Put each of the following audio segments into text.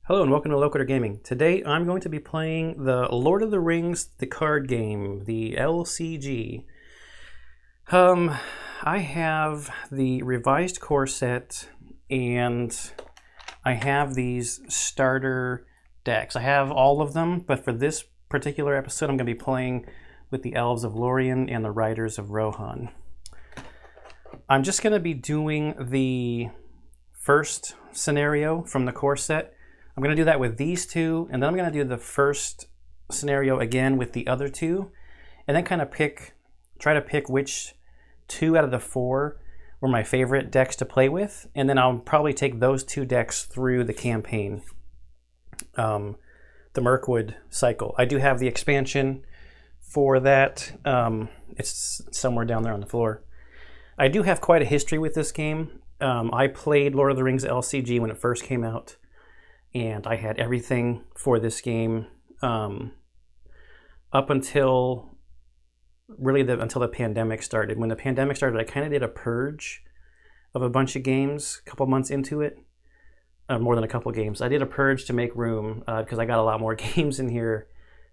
Hello and welcome to Locator Gaming. Today I'm going to be playing the Lord of the Rings, the card game, the LCG. I have the revised core set and I have these starter decks. I have all of them, but for this particular episode I'm going to be playing with the Elves of Lorien and the Riders of Rohan. I'm just going to be doing the first scenario from the core set. I'm going to do that with these two, and then I'm going to do the first scenario again with the other two, and then kind of try to pick which two out of the four were my favorite decks to play with, and then I'll probably take those two decks through the campaign, the Mirkwood cycle. I do have the expansion for that. It's somewhere down there on the floor. I do have quite a history with this game. I played Lord of the Rings LCG when it first came out, and I had everything for this game up until until the pandemic started. When the pandemic started, I kind of did a purge of a bunch of games a couple months into it. More than a couple games. I did a purge to make room because I got a lot more games in here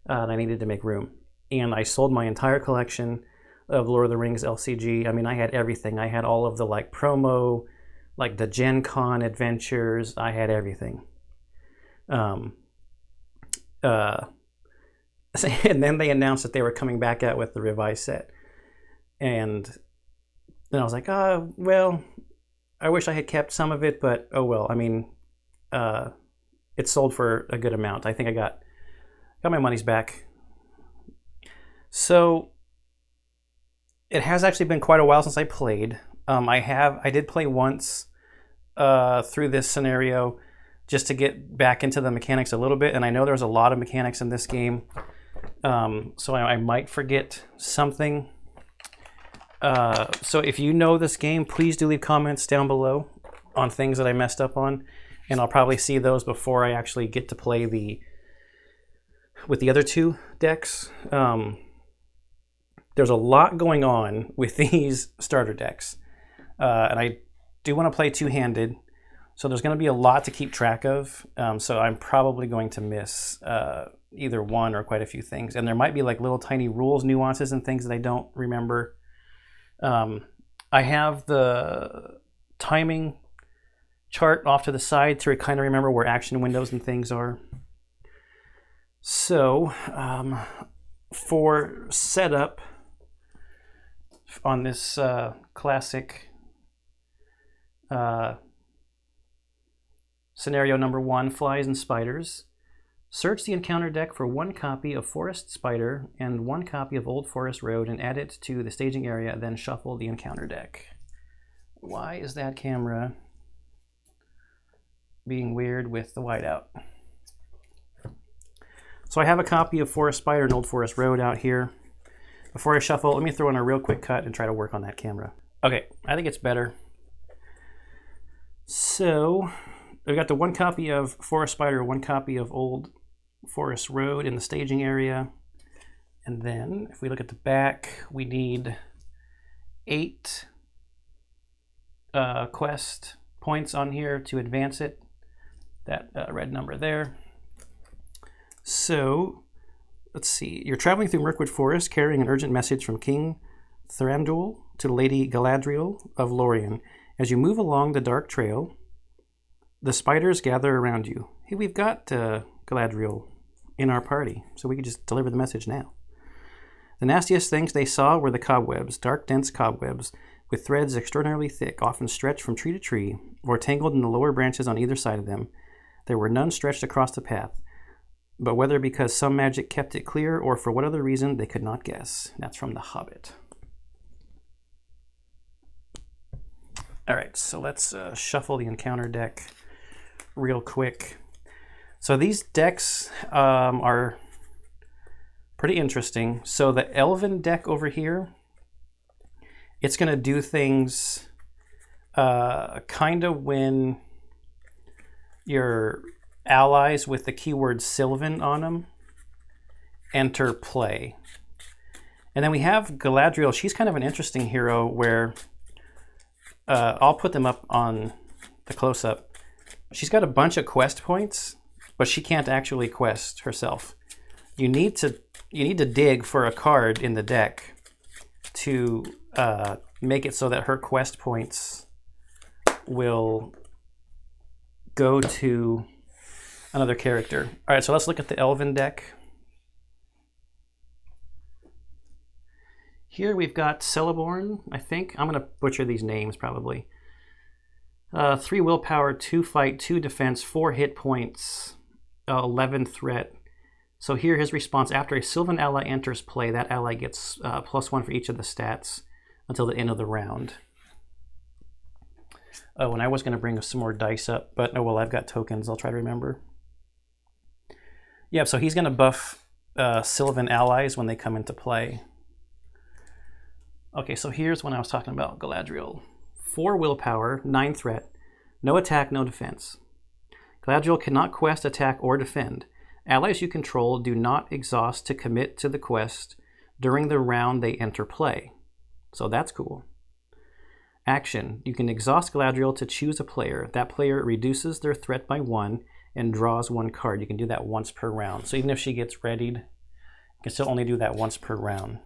and I needed to make room. And I sold my entire collection of Lord of the Rings LCG. I mean, I had everything. I had all of the promo, the Gen Con adventures. I had everything. And then they announced that they were coming back out with the revised set, and then I was like, oh well, I wish I had kept some of it, but oh well. I mean, it sold for a good amount. I think I got my money's back. So it has actually been quite a while since I played. I did play once through this scenario, just to get back into the mechanics a little bit, and I know there's a lot of mechanics in this game, so I might forget something. So if you know this game, please do leave comments down below on things that I messed up on, and I'll probably see those before I actually get to play with the other two decks. There's a lot going on with these starter decks, and I do want to play two-handed. So there's going to be a lot to keep track of, so I'm probably going to miss either one or quite a few things. And there might be little tiny rules, nuances, and things that I don't remember. I have the timing chart off to the side to kind of remember where action windows and things are. So for setup on this classic scenario number 1, Flies and Spiders. Search the encounter deck for 1 copy of Forest Spider and 1 copy of Old Forest Road and add it to the staging area, then shuffle the encounter deck. Why is that camera being weird with the whiteout? So I have a copy of Forest Spider and Old Forest Road out here. Before I shuffle, let me throw in a real quick cut and try to work on that camera. Okay, I think it's better. So we've got the 1 copy of Forest Spider, 1 copy of Old Forest Road in the staging area. And then if we look at the back, we need 8 quest points on here to advance it. That red number there. So let's see. You're traveling through Mirkwood Forest carrying an urgent message from King Thranduil to Lady Galadriel of Lorien. As you move along the dark trail, the spiders gather around you. Hey, we've got Galadriel in our party, so we could just deliver the message now. The nastiest things they saw were the cobwebs, dark, dense cobwebs, with threads extraordinarily thick, often stretched from tree to tree, or tangled in the lower branches on either side of them. There were none stretched across the path, but whether because some magic kept it clear, or for what other reason, they could not guess. That's from The Hobbit. All right, so let's shuffle the encounter deck real quick. So these decks are pretty interesting. So the Elven deck over here, it's going to do things kind of when your allies with the keyword Sylvan on them enter play. And then we have Galadriel. She's kind of an interesting hero where I'll put them up on the close-up. She's got a bunch of quest points, but she can't actually quest herself. You need to dig for a card in the deck to make it so that her quest points will go to another character. All right, so let's look at the Elven deck. Here we've got Celeborn, I think. I'm going to butcher these names probably. 3 willpower, 2 fight, 2 defense, 4 hit points, 11 threat. So here his response: after a Sylvan ally enters play, that ally gets +1 for each of the stats until the end of the round. Oh, and I was going to bring some more dice up, but oh well, I've got tokens. I'll try to remember. Yeah, so he's going to buff Sylvan allies when they come into play. Okay, so here's when I was talking about Galadriel. 4 willpower, 9 threat, no attack, no defense. Galadriel cannot quest, attack, or defend. Allies you control do not exhaust to commit to the quest during the round they enter play. So that's cool. Action. You can exhaust Galadriel to choose a player. That player reduces their threat by 1 and draws 1 card. You can do that once per round. So even if she gets readied, you can still only do that once per round.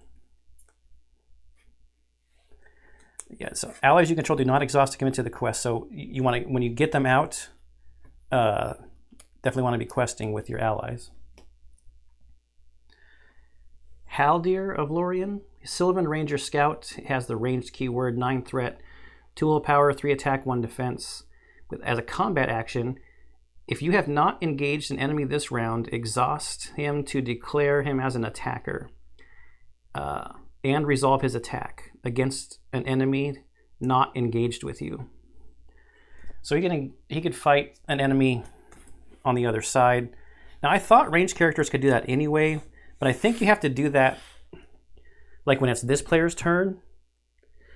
Yeah, so allies you control do not exhaust to commit to the quest. So you want to, when you get them out, definitely want to be questing with your allies. Haldir of Lorien. Sylvan Ranger Scout has the ranged keyword, 9 threat, 2 willpower, 3 attack, 1 defense. As a combat action, if you have not engaged an enemy this round, exhaust him to declare him as an attacker and resolve his attack against an enemy not engaged with you. So he could fight an enemy on the other side. Now I thought ranged characters could do that anyway, but I think you have to do that like when it's this player's turn.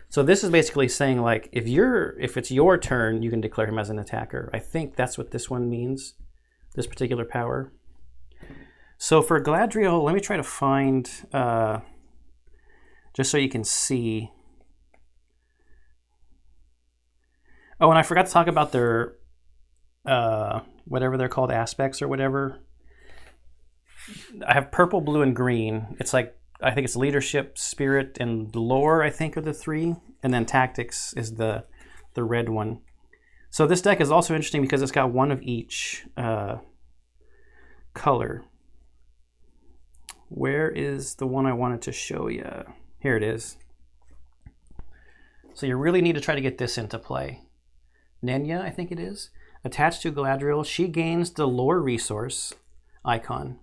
So this is basically saying like if it's your turn, you can declare him as an attacker. I think that's what this one means, this particular power. So for Galadriel, let me try to find just so you can see. Oh, and I forgot to talk about their whatever they're called, aspects or whatever. I have purple, blue, and green. It's like, I think it's leadership, spirit, and lore, I think, are the 3. And then tactics is the red one. So this deck is also interesting because it's got 1 of each color. Where is the one I wanted to show you? Here it is. So you really need to try to get this into play. Nenya, I think it is. Attached to Galadriel, she gains the lore resource icon.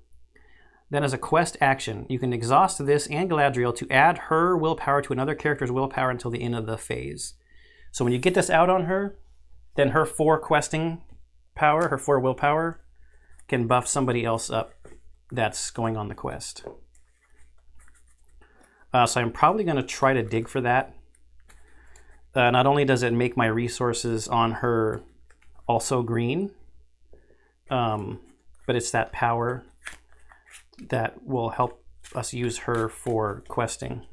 Then as a quest action, you can exhaust this and Galadriel to add her willpower to another character's willpower until the end of the phase. So when you get this out on her, then her 4 questing power, her 4 willpower, can buff somebody else up that's going on the quest. So I'm probably going to try to dig for that. Not only does it make my resources on her also green, but it's that power that will help us use her for questing.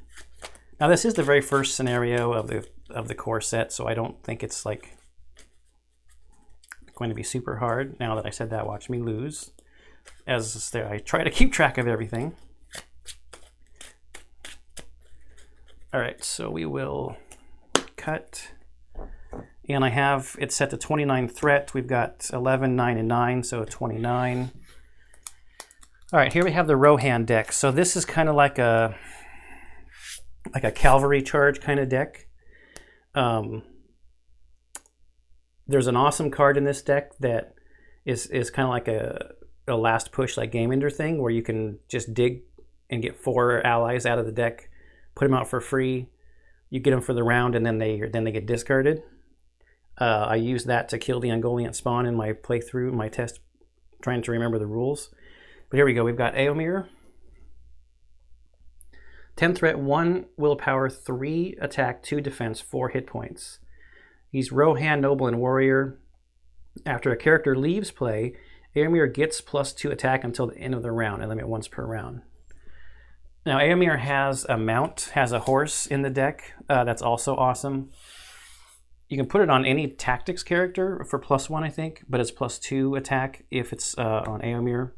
Now this is the very first scenario of the core set, so I don't think it's like going to be super hard. Now that I said that, watch me lose as I try to keep track of everything. All right, so we will cut, and I have it set to 29 threat. We've got 11, 9, and 9, so 29. All right, here we have the Rohan deck. So this is kind of like a cavalry charge kind of deck. There's an awesome card in this deck that is kind of like a last push, like Game Ender thing, where you can just dig and get 4 allies out of the deck, put them out for free. You get them for the round, and then they get discarded. I used that to kill the Ungoliant spawn in my playthrough, my test, trying to remember the rules. But here we go. We've got Eomer. 10 threat, 1 willpower, 3 attack, 2 defense, 4 hit points. He's Rohan, Noble, and Warrior. After a character leaves play, Eomer gets +2 attack until the end of the round, and limit once per round. Now, Eomer has a mount, has a horse in the deck. That's also awesome. You can put it on any tactics character for +1, I think, but it's +2 attack if it's on Eomer.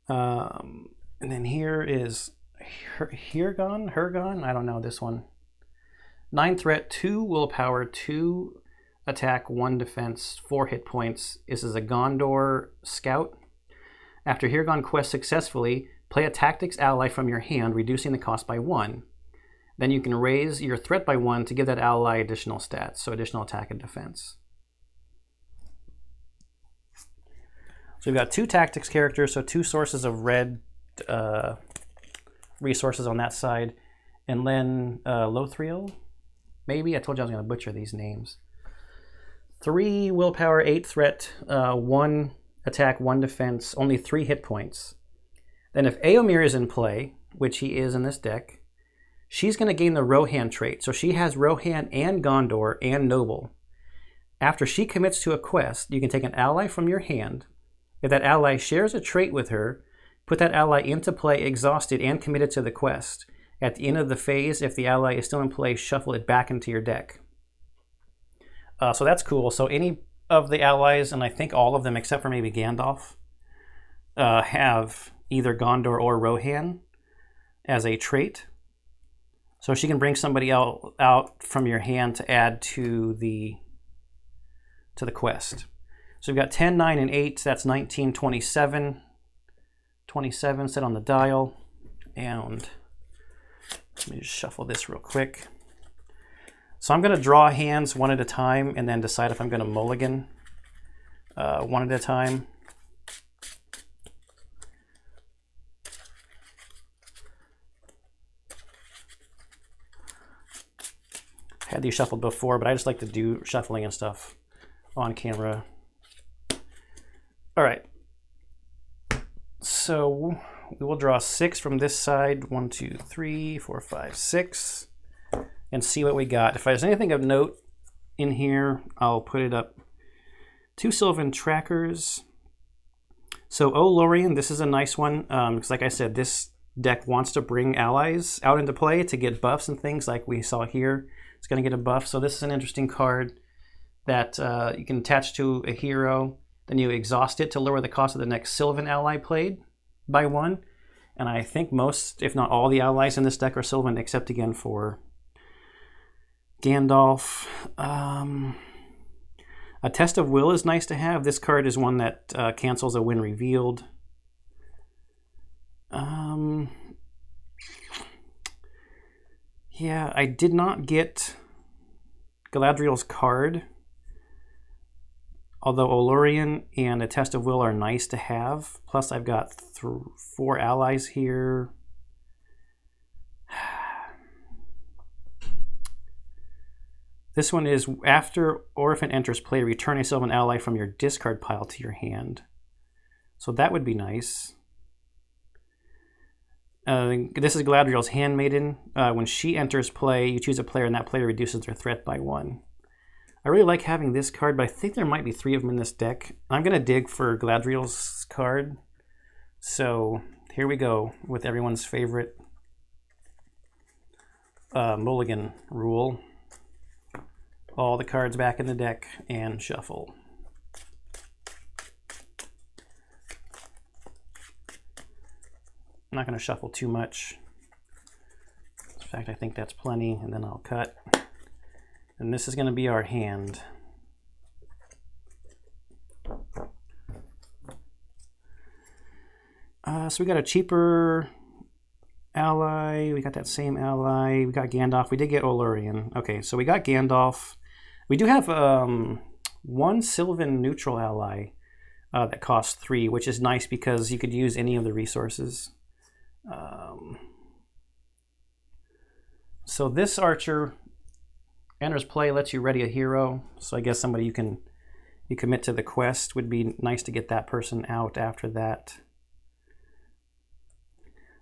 And then here is Hergon? I don't know this one. 9 threat, 2 willpower, 2 attack, 1 defense, 4 hit points. This is a Gondor scout. After Hergon quest successfully, play a tactics ally from your hand, reducing the cost by 1. Then you can raise your threat by 1 to give that ally additional stats, so additional attack and defense. So we've got 2 tactics characters, so 2 sources of red resources on that side. And then Lothriel, maybe? I told you I was going to butcher these names. 3 willpower, 8 threat, 1 attack, 1 defense, only 3 hit points. Then if Eomer is in play, which he is in this deck, she's going to gain the Rohan trait. So she has Rohan and Gondor and Noble. After she commits to a quest, you can take an ally from your hand. If that ally shares a trait with her, put that ally into play exhausted and committed to the quest. At the end of the phase, if the ally is still in play, shuffle it back into your deck. So that's cool. So any of the allies, and I think all of them except for maybe Gandalf, have either Gondor or Rohan as a trait. So she can bring somebody out from your hand to add to the quest. So we've got 10, 9, and 8. That's 19, 27. 27 set on the dial. And let me just shuffle this real quick. So I'm going to draw hands one at a time and then decide if I'm going to mulligan one at a time. Had these shuffled before, but I just like to do shuffling and stuff on camera. All right. So we will draw 6 from this side. 1, 2, 3, 4, 5, 6. And see what we got. If there's anything of note in here, I'll put it up. 2 Sylvan Trackers. So, Lorien, this is a nice one. Because like I said, this deck wants to bring allies out into play to get buffs and things like we saw here. It's going to get a buff. So this is an interesting card that you can attach to a hero. Then you exhaust it to lower the cost of the next Sylvan ally played by 1. And I think most, if not all, the allies in this deck are Sylvan, except again for Gandalf. A Test of Will is nice to have. This card is one that cancels a win revealed. Yeah, I did not get Galadriel's card. Although Lorien and A Test of Will are nice to have. Plus I've got 4 allies here. This one is after Orphan enters play, return a Sylvan ally from your discard pile to your hand. So that would be nice. This is Galadriel's Handmaiden. When she enters play, you choose a player and that player reduces their threat by 1. I really like having this card, but I think there might be 3 of them in this deck. I'm going to dig for Galadriel's card. So here we go with everyone's favorite mulligan rule. All the cards back in the deck and shuffle. I'm not going to shuffle too much. In fact, I think that's plenty, and then I'll cut. And this is going to be our hand. So we got a cheaper ally. We got that same ally. We got Gandalf. We did get Lorien. Okay, so we got Gandalf. We do have 1 Sylvan neutral ally that costs 3, which is nice because you could use any of the resources. So this archer enters play, lets you ready a hero. So I guess somebody you commit to the quest would be nice to get that person out after that.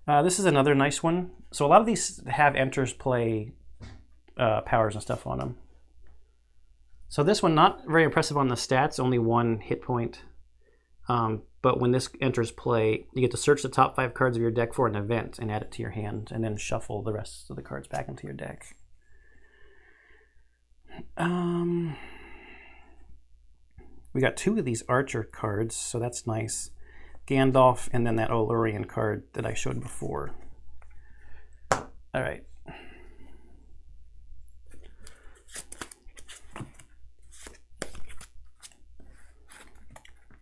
This is another nice one. So a lot of these have enters play powers and stuff on them. So this one, not very impressive on the stats, only 1 hit point. But when this enters play, you get to search the top 5 cards of your deck for an event and add it to your hand, and then shuffle the rest of the cards back into your deck. We got 2 of these archer cards, so that's nice. Gandalf, and then that Lorien card that I showed before. All right.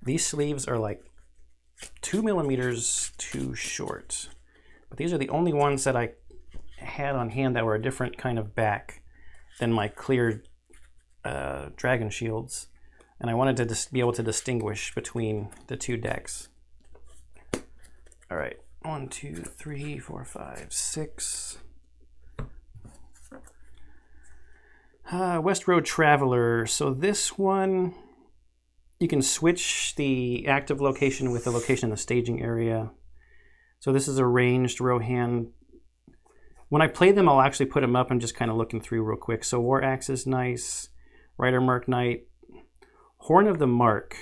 These sleeves are like 2 millimeters too short, but these are the only ones that I had on hand that were a different kind of back than my clear dragon shields, and I wanted to be able to distinguish between the 2 decks. All right, 1, 2, 3, 4, 5, 6. West Road Traveler. So this one, you can switch the active location with the location in the staging area. So this is a ranged Rohan. When I play them, I'll actually put them up and just kind of looking through real quick. So War Axe is nice. Rider Mark Knight. Horn of the Mark.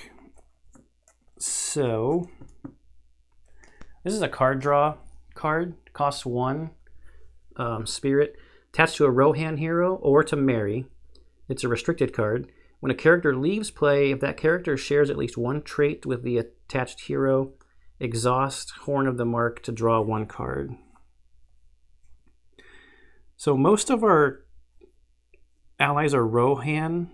So this is a card draw card. Costs 1 spirit. Attached to a Rohan hero or to Mary. It's a restricted card. When a character leaves play, if that character shares at least 1 trait with the attached hero, exhaust Horn of the Mark to draw 1 card. So most of our allies are Rohan.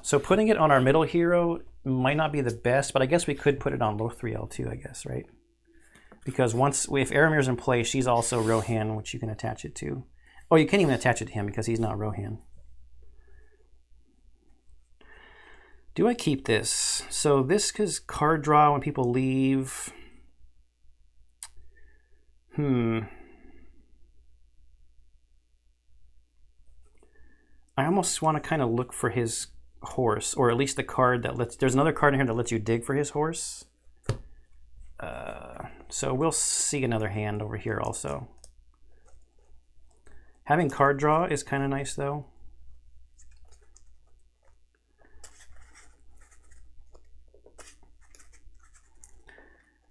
So putting it on our middle hero might not be the best, but I guess we could put it on Lothlorien too, I guess, right? Because if Aramir's in play, she's also Rohan, which you can attach it to. Oh, you can't even attach it to him because he's not Rohan. Do I keep this? So this is card draw when people leave. I almost want to kind of look for his horse, or at least the card that lets... There's another card in here that lets you dig for his horse. So we'll see another hand over here also. Having card draw is kind of nice though.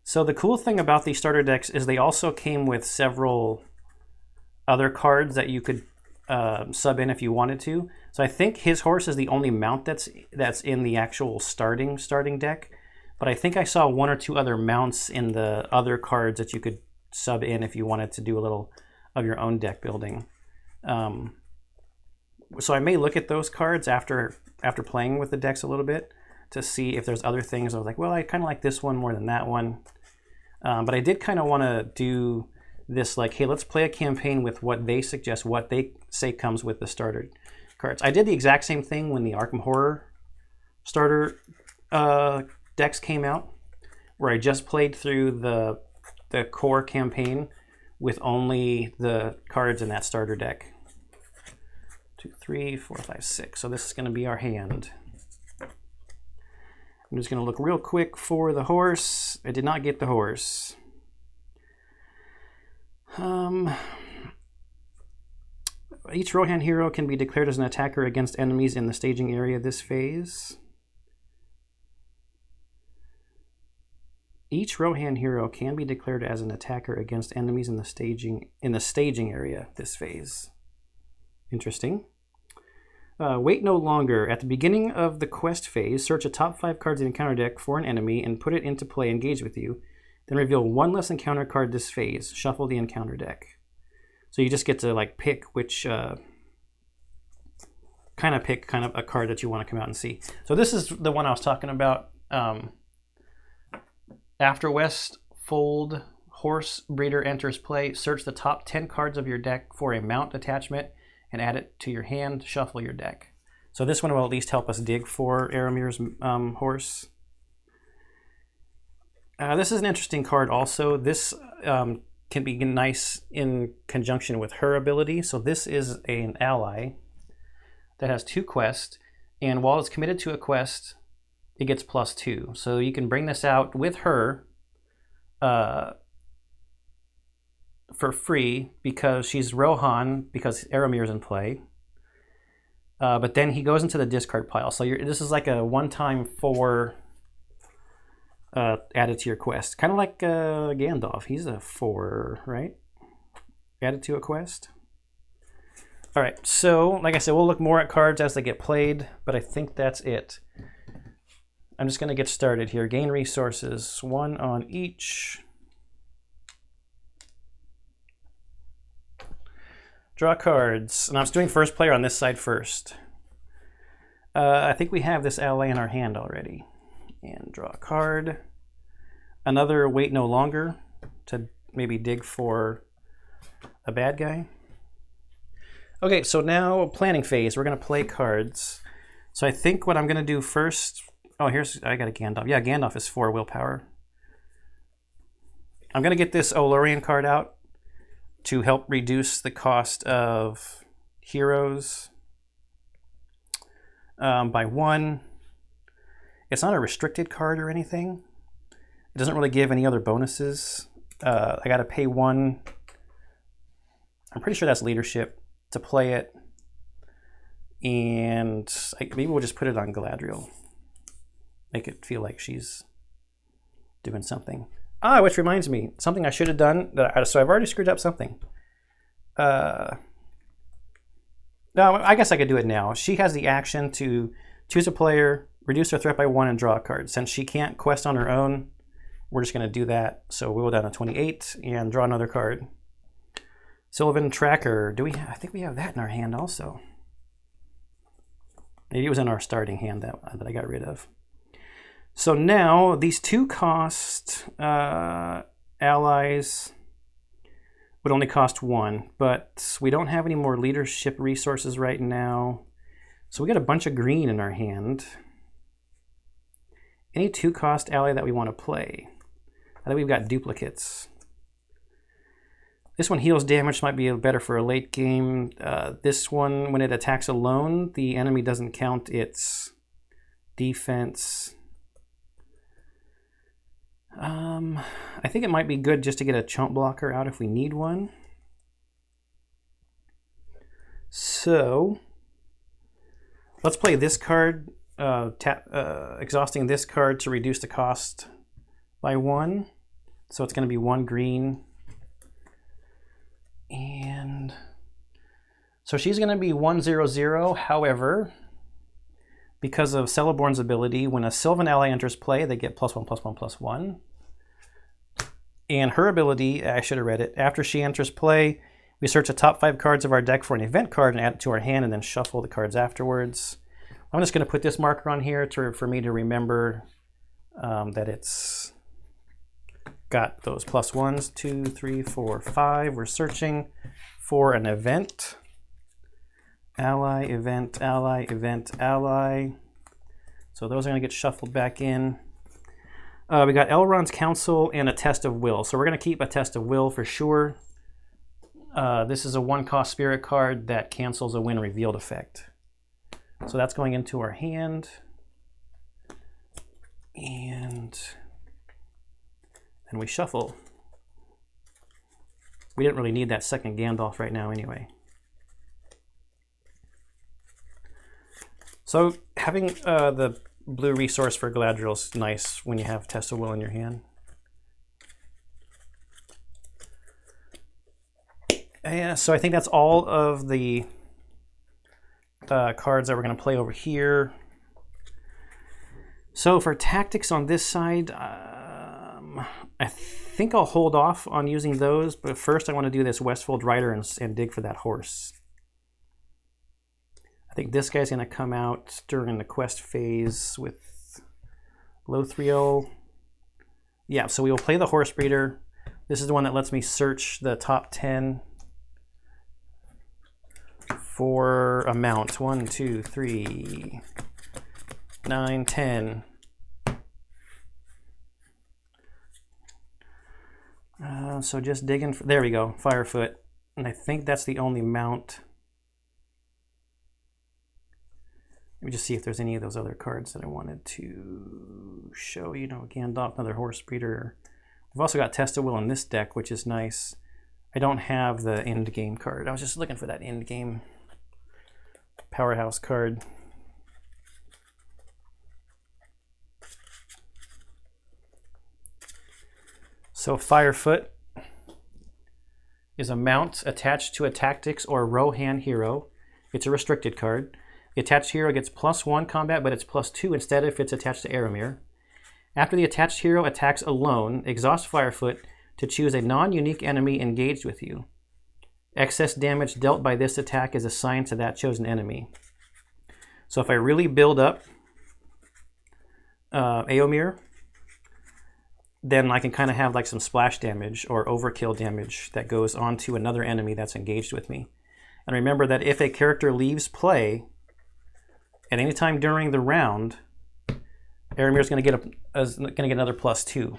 So the cool thing about these starter decks is they also came with several other cards that you could sub in if you wanted to. So I think his horse is the only mount that's in the actual starting deck. But I think I saw 1 or 2 other mounts in the other cards that you could sub in if you wanted to do a little of your own deck building. So I may look at those cards after playing with the decks a little bit to see if there's other things. I was like, well, I kind of like this one more than that one. But I did kind of want to do this, like, hey, let's play a campaign with what they suggest, what they say comes with the starter cards. I did the exact same thing when the Arkham Horror starter decks came out, where I just played through the core campaign with only the cards in that starter deck. 2, 3, 4, 5, 6. So this is going to be our hand. I'm just going to look real quick for the horse. I did not get the horse. Each Rohan hero can be declared as an attacker against enemies in the staging area this phase. Each Rohan hero can be declared as an attacker against enemies in the staging area this phase. Interesting. Wait no longer. At the beginning of the quest phase, search a top 5 cards in the encounter deck for an enemy and put it into play engaged with you. Then reveal 1 less encounter card this phase. Shuffle the encounter deck. So you just get to like pick which kind of a card that you want to come out and see. So this is the one I was talking about. After West Fold Horse Breeder enters play, search the top 10 cards of your deck for a mount attachment and add it to your hand. Shuffle your deck. So this one will at least help us dig for Aramir's horse. This is an interesting card also. This can be nice in conjunction with her ability. So this is an ally that has 2 quests, and while it's committed to a quest, it gets +2. So you can bring this out with her for free because she's Rohan, because Aramir's in play. But then he goes into the discard pile. So this is like a one-time 4 added to your quest. Kind of like Gandalf. He's a 4, right? Added to a quest. All right, so like I said, we'll look more at cards as they get played, but I think that's it. I'm just going to get started here. Gain resources, 1 on each. Draw cards, and I'm doing first player on this side first. I think we have this ally in our hand already. And draw a card. Another wait no longer to maybe dig for a bad guy. Okay, so now planning phase. We're going to play cards. So I think what I'm going to do first... Oh, I got a Gandalf. Yeah, Gandalf is 4 willpower. I'm going to get this Lorien card out to help reduce the cost of heroes by 1. It's not a restricted card or anything. It doesn't really give any other bonuses. I got to pay 1. I'm pretty sure that's leadership to play it. And maybe we'll just put it on Galadriel. Make it feel like she's doing something. Which reminds me, something I should have done. So I've already screwed up something. No, I guess I could do it now. She has the action to choose a player, reduce their threat by 1, and draw a card. Since she can't quest on her own, we're just going to do that. So we'll go down to 28 and draw another card. Sylvan Tracker. I think we have that in our hand also. Maybe it was in our starting hand that I got rid of. So now these 2 cost allies would only cost 1, but we don't have any more leadership resources right now. So we got a bunch of green in our hand. Any 2 cost ally that we want to play. I think we've got duplicates. This one heals damage, might be better for a late game. This one, when it attacks alone, the enemy doesn't count its defense. I think it might be good just to get a chump blocker out if we need one. So let's play this card, exhausting this card to reduce the cost by 1. So it's going to be 1 green. And so she's going to be 1/0/0. However, because of Celeborn's ability, when a Sylvan ally enters play, they get +1/+1/+1. And her ability, I should have read it, after she enters play, we search the top 5 cards of our deck for an event card and add it to our hand and then shuffle the cards afterwards. I'm just going to put this marker on here for me to remember that it's got those +1s, 2, 3, 4, 5. We're searching for an event. Ally, event, ally, event, ally. So those are going to get shuffled back in. We got Elrond's Council and a Test of Will. So we're going to keep a Test of Will for sure. This is a 1-cost spirit card that cancels a when revealed effect. So that's going into our hand. And then we shuffle. We didn't really need that second Gandalf right now anyway. So having the blue resource for Galadriel is nice when you have Test of Will in your hand. And so I think that's all of the cards that we're going to play over here. So for tactics on this side, I think I'll hold off on using those, but first I want to do this Westfold Rider and dig for that horse. I think this guy's going to come out during the quest phase with Lothriel. Yeah, so we will play the Horse Breeder. This is the one that lets me search the top 10 for a mount. 1, 2, 3, 9, 10. So just digging. There we go, Firefoot. And I think that's the only mount. Let me just see if there's any of those other cards that I wanted to show. You know, Gandalf, another Horse Breeder. We've also got Test of Will in this deck, which is nice. I don't have the end game card. I was just looking for that end game powerhouse card. So Firefoot. is a mount attached to a tactics or Rohan hero. It's a restricted card. The attached hero gets +1 combat, but it's +2 instead if it's attached to Aramir. After the attached hero attacks alone, exhaust Firefoot to choose a non-unique enemy engaged with you. Excess damage dealt by this attack is assigned to that chosen enemy. So if I really build up Aomir, then I can kind of have like some splash damage or overkill damage that goes onto another enemy that's engaged with me. And remember that if a character leaves play at any time during the round, Aramir is going to get another +2.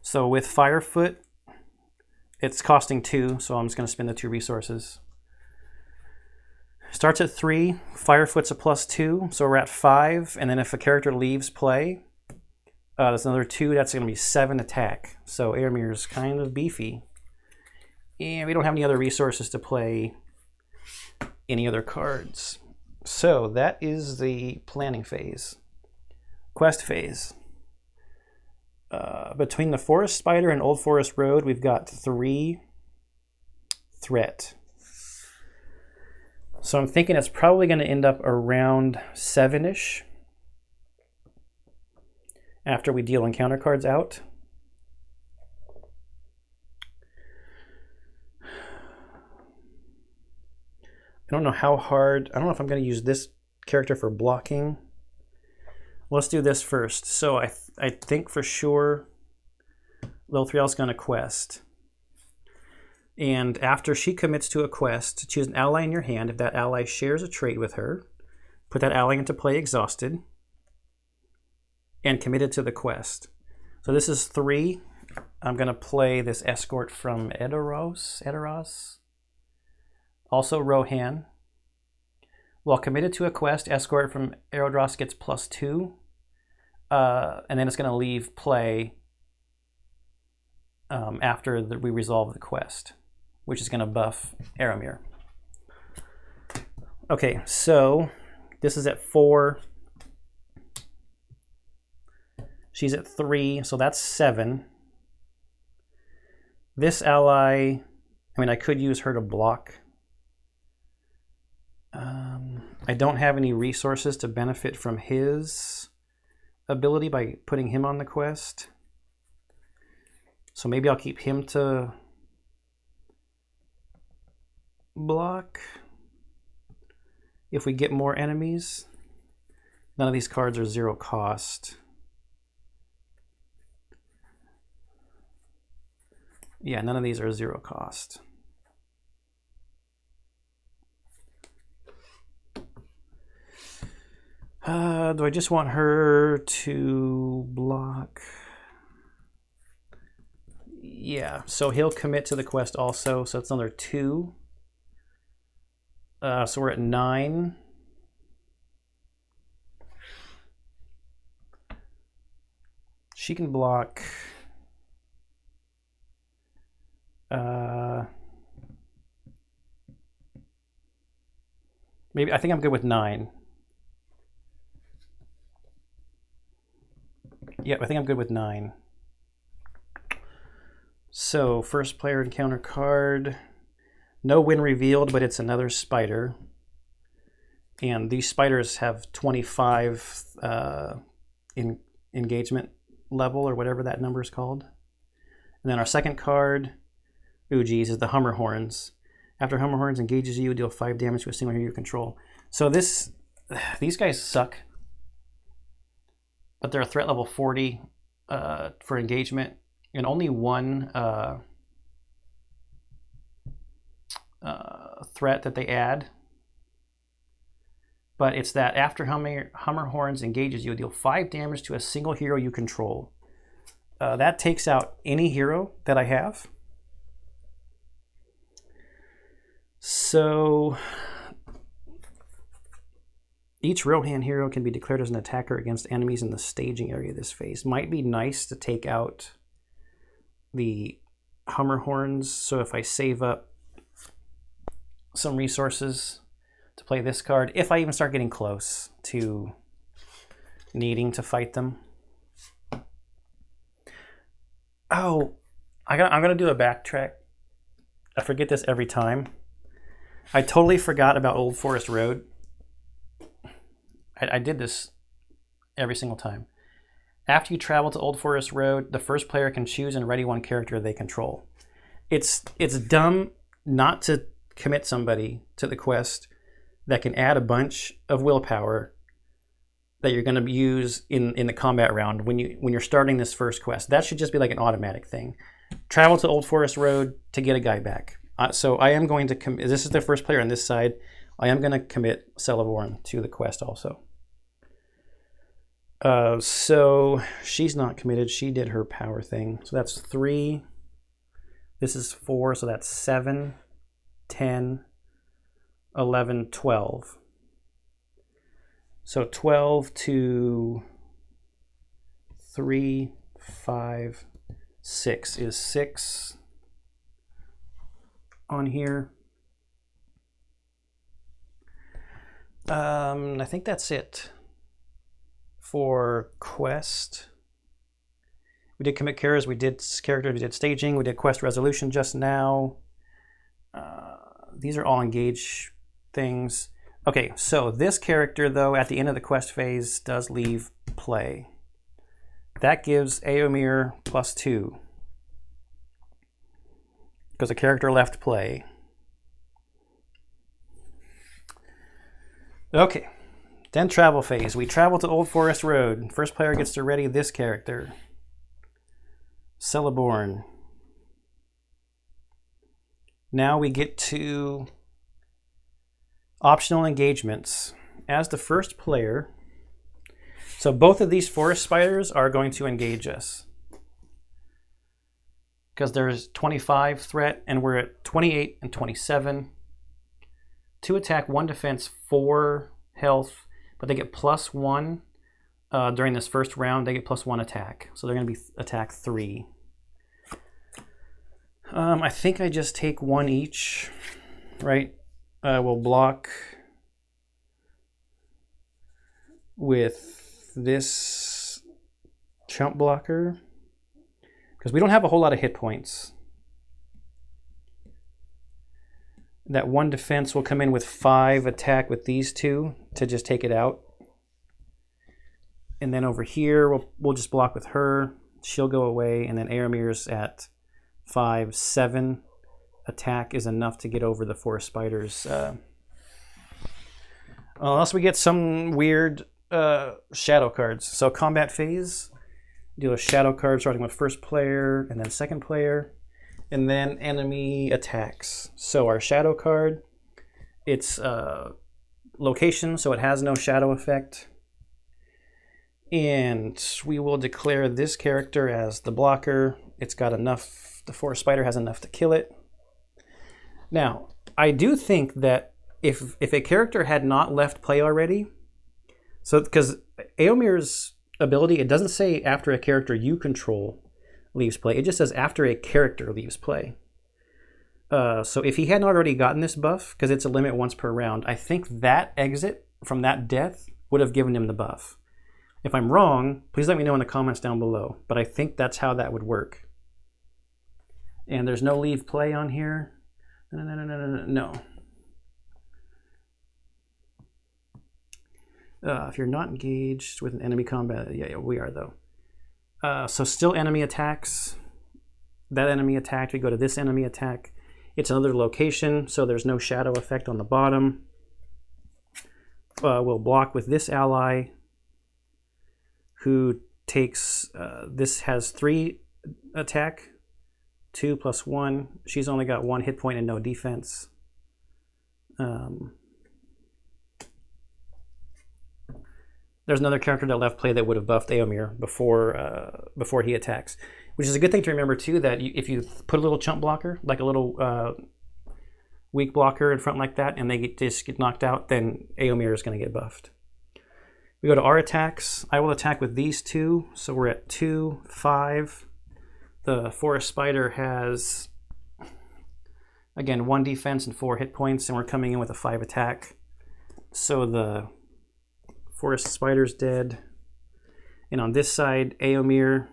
So with Firefoot, it's costing 2, so I'm just going to spend the 2 resources. Starts at 3, Firefoot's a +2, so we're at 5, and then if a character leaves play, that's another 2, that's going to be 7 attack. So Aramir's kind of beefy. And we don't have any other resources to play any other cards. So that is the planning phase. Quest phase. Between the Forest Spider and Old Forest Road, we've got 3 threat. So I'm thinking it's probably going to end up around 7-ish after we deal encounter cards out. I don't know how hard, I don't know if I'm going to use this character for blocking. Let's do this first. So I think for sure Lothiel is going to quest. And after she commits to a quest, choose an ally in your hand. If that ally shares a trait with her, put that ally into play exhausted and committed to the quest. So this is 3. I'm going to play this escort from Edoros. Also Rohan. While committed to a quest, escort from Erodros gets +2. And then it's going to leave play after we resolve the quest, which is going to buff Aramir. Okay, so this is at 4. She's at 3, so that's 7. This ally, I mean, I could use her to block. I don't have any resources to benefit from his ability by putting him on the quest. So maybe I'll keep him to block if we get more enemies. None of these cards are 0 cost. Yeah, none of these are 0 cost. Do I just want her to block? Yeah, so he'll commit to the quest also, so it's another 2. So we're at 9. She can block. Maybe, I think I'm good with 9. Yep, I think I'm good with 9. So, first player encounter card. No win revealed, but it's another spider. And these spiders have 25 engagement level, or whatever that number is called. And then our second card, ooh geez, is the Hummer Horns. After Hummer Horns engages you, deal 5 damage to a single hero you control. So these guys suck. But they're a threat level 40 for engagement, and only 1 threat that they add. But it's that after Hummer Horns engages you, deal 5 damage to a single hero you control. That takes out any hero that I have. So each Rohan hero can be declared as an attacker against enemies in the staging area of this phase. Might be nice to take out the Hummer Horns, so if I save up some resources to play this card, if I even start getting close to needing to fight them. Oh, I'm gonna do a backtrack. I forget this every time. I totally forgot about Old Forest Road. I did this every single time. After you travel to Old Forest Road, the first player can choose and ready one character they control. It's dumb not to commit somebody to the quest that can add a bunch of willpower that you're going to use in the combat round when you're starting this first quest. That should just be like an automatic thing. Travel to Old Forest Road to get a guy back. So I am going to commit. This is the first player on this side. I am going to commit Celeborn to the quest also. So she's not committed. She did her power thing. So that's 3. This is 4. So that's 7, 10, 11, 12. So 12 to 3, 5, 6 is 6 on here. I think that's it for quest. We did commit characters, we did characters, we did staging, we did quest resolution just now. These are all engage things. Okay, so this character, though, at the end of the quest phase, does leave play. That gives Eomir +2. Because a character left play. Okay, then travel phase. We travel to Old Forest Road. First player gets to ready this character. Celeborn. Now we get to optional engagements. As the first player, so both of these forest spiders are going to engage us. Because there's 25 threat and we're at 28 and 27. 2 attack, 1 defense, 4 health, but they get +1 during this first round. They get +1 attack, so they're going to be attack 3. I think I just take 1 each, right? We'll block with this chump blocker because we don't have a whole lot of hit points. That 1 defense will come in with 5 attack with these 2 to just take it out. And then over here, we'll just block with her. She'll go away, and then Eomir's at 5, 7 attack is enough to get over the 4 spiders. Unless we get some weird shadow cards. So combat phase, deal a shadow card starting with first player and then second player. And then enemy attacks. So our shadow card, it's location, so it has no shadow effect. And we will declare this character as the blocker. It's got enough, the forest spider has enough to kill it. Now, I do think that if a character had not left play already, so because Eomir's ability, it doesn't say after a character you control leaves play. It just says after a character leaves play. So if he hadn't already gotten this buff, because it's a limit once per round, I think that exit from that death would have given him the buff. If I'm wrong, please let me know in the comments down below. But I think that's how that would work. And there's no leave play on here. No. If you're not engaged with an enemy combat, yeah, we are though. So still enemy attacks. That enemy attacked, we go to this enemy attack. It's another location, so there's no shadow effect on the bottom. We'll block with this ally who takes, this has 3 attack, 2 + 1. She's only got 1 hit point and no defense. There's another character that left play that would have buffed Eomir before he attacks, which is a good thing to remember too. That if you put a little chump blocker, like a little weak blocker in front like that, and they just get knocked out, then Eomir is going to get buffed. We go to our attacks. I will attack with these 2, so we're at 2, 5. The forest spider has again 1 defense and 4 hit points, and we're coming in with a 5 attack. So the forest spider's dead. And on this side, Eomir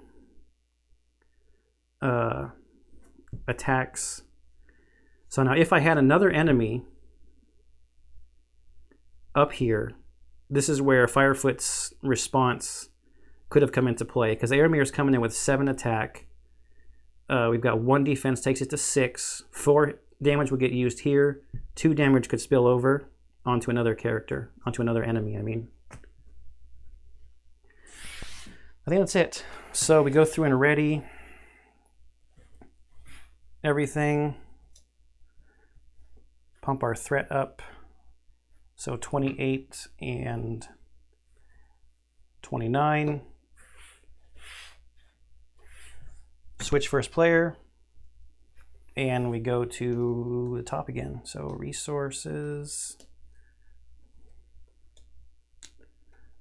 attacks. So now if I had another enemy up here, this is where Firefoot's response could have come into play, because Aramir is coming in with 7 attack. We've got 1 defense, takes it to 6. 4 damage would get used here. 2 damage could spill over onto another character, onto another enemy, I mean. I think that's it. So we go through and ready everything. Pump our threat up. So 28 and 29. Switch first player. And we go to the top again. So resources.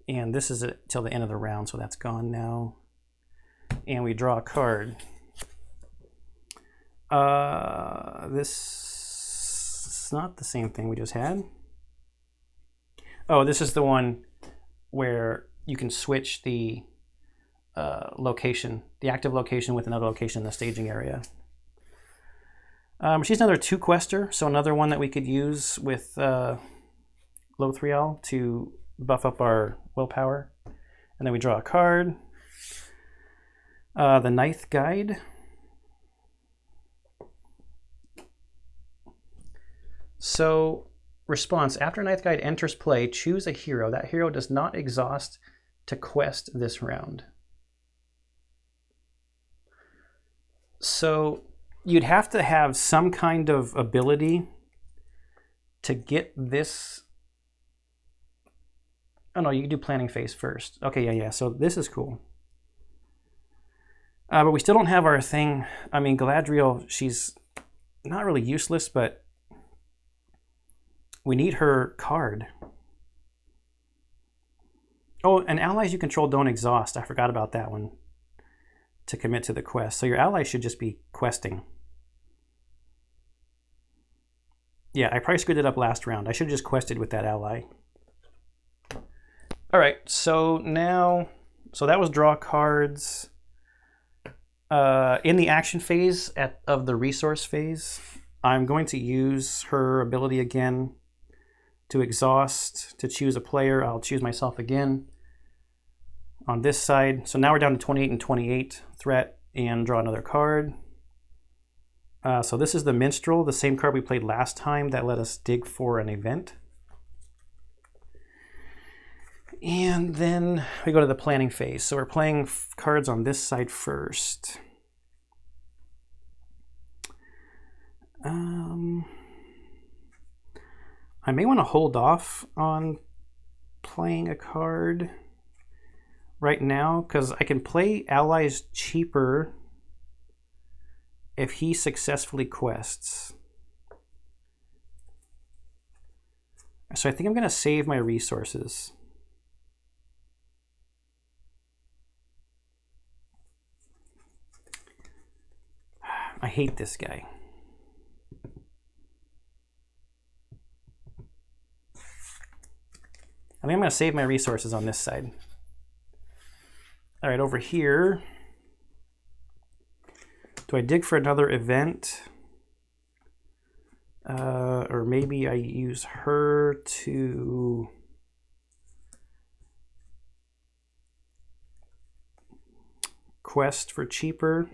And this is it till the end of the round, so that's gone now. And we draw a card. This is not the same thing we just had. Oh, this is the one where you can switch the location, the active location with another location in the staging area. She's another 2-quester, so another one that we could use with Lothriel to buff up our willpower. And then we draw a card. The Ninth Guide. So, response. After Ninth Guide enters play, choose a hero. That hero does not exhaust to quest this round. So, you'd have to have some kind of ability to get this. Oh no, you can do planning phase first. Okay, yeah. So this is cool. But we still don't have our thing. I mean, Galadriel, she's not really useless, but we need her card. Oh, and allies you control don't exhaust. I forgot about that one to commit to the quest. So your allies should just be questing. Yeah, I probably screwed it up last round. I should have just quested with that ally. All right, so now, so that was draw cards. In the action phase of the resource phase, I'm going to use her ability again to exhaust, to choose a player. I'll choose myself again on this side. So now we're down to 28 and 28 threat and draw another card. So this is the Minstrel, the same card we played last time that let us dig for an event. And then we go to the planning phase. So we're playing cards on this side first. I may want to hold off on playing a card right now because I can play allies cheaper if he successfully quests. So I think I'm going to save my resources. I hate this guy. I think I'm going to save my resources on this side. All right, over here. Do I dig for another event? Or maybe I use her to quest for cheaper.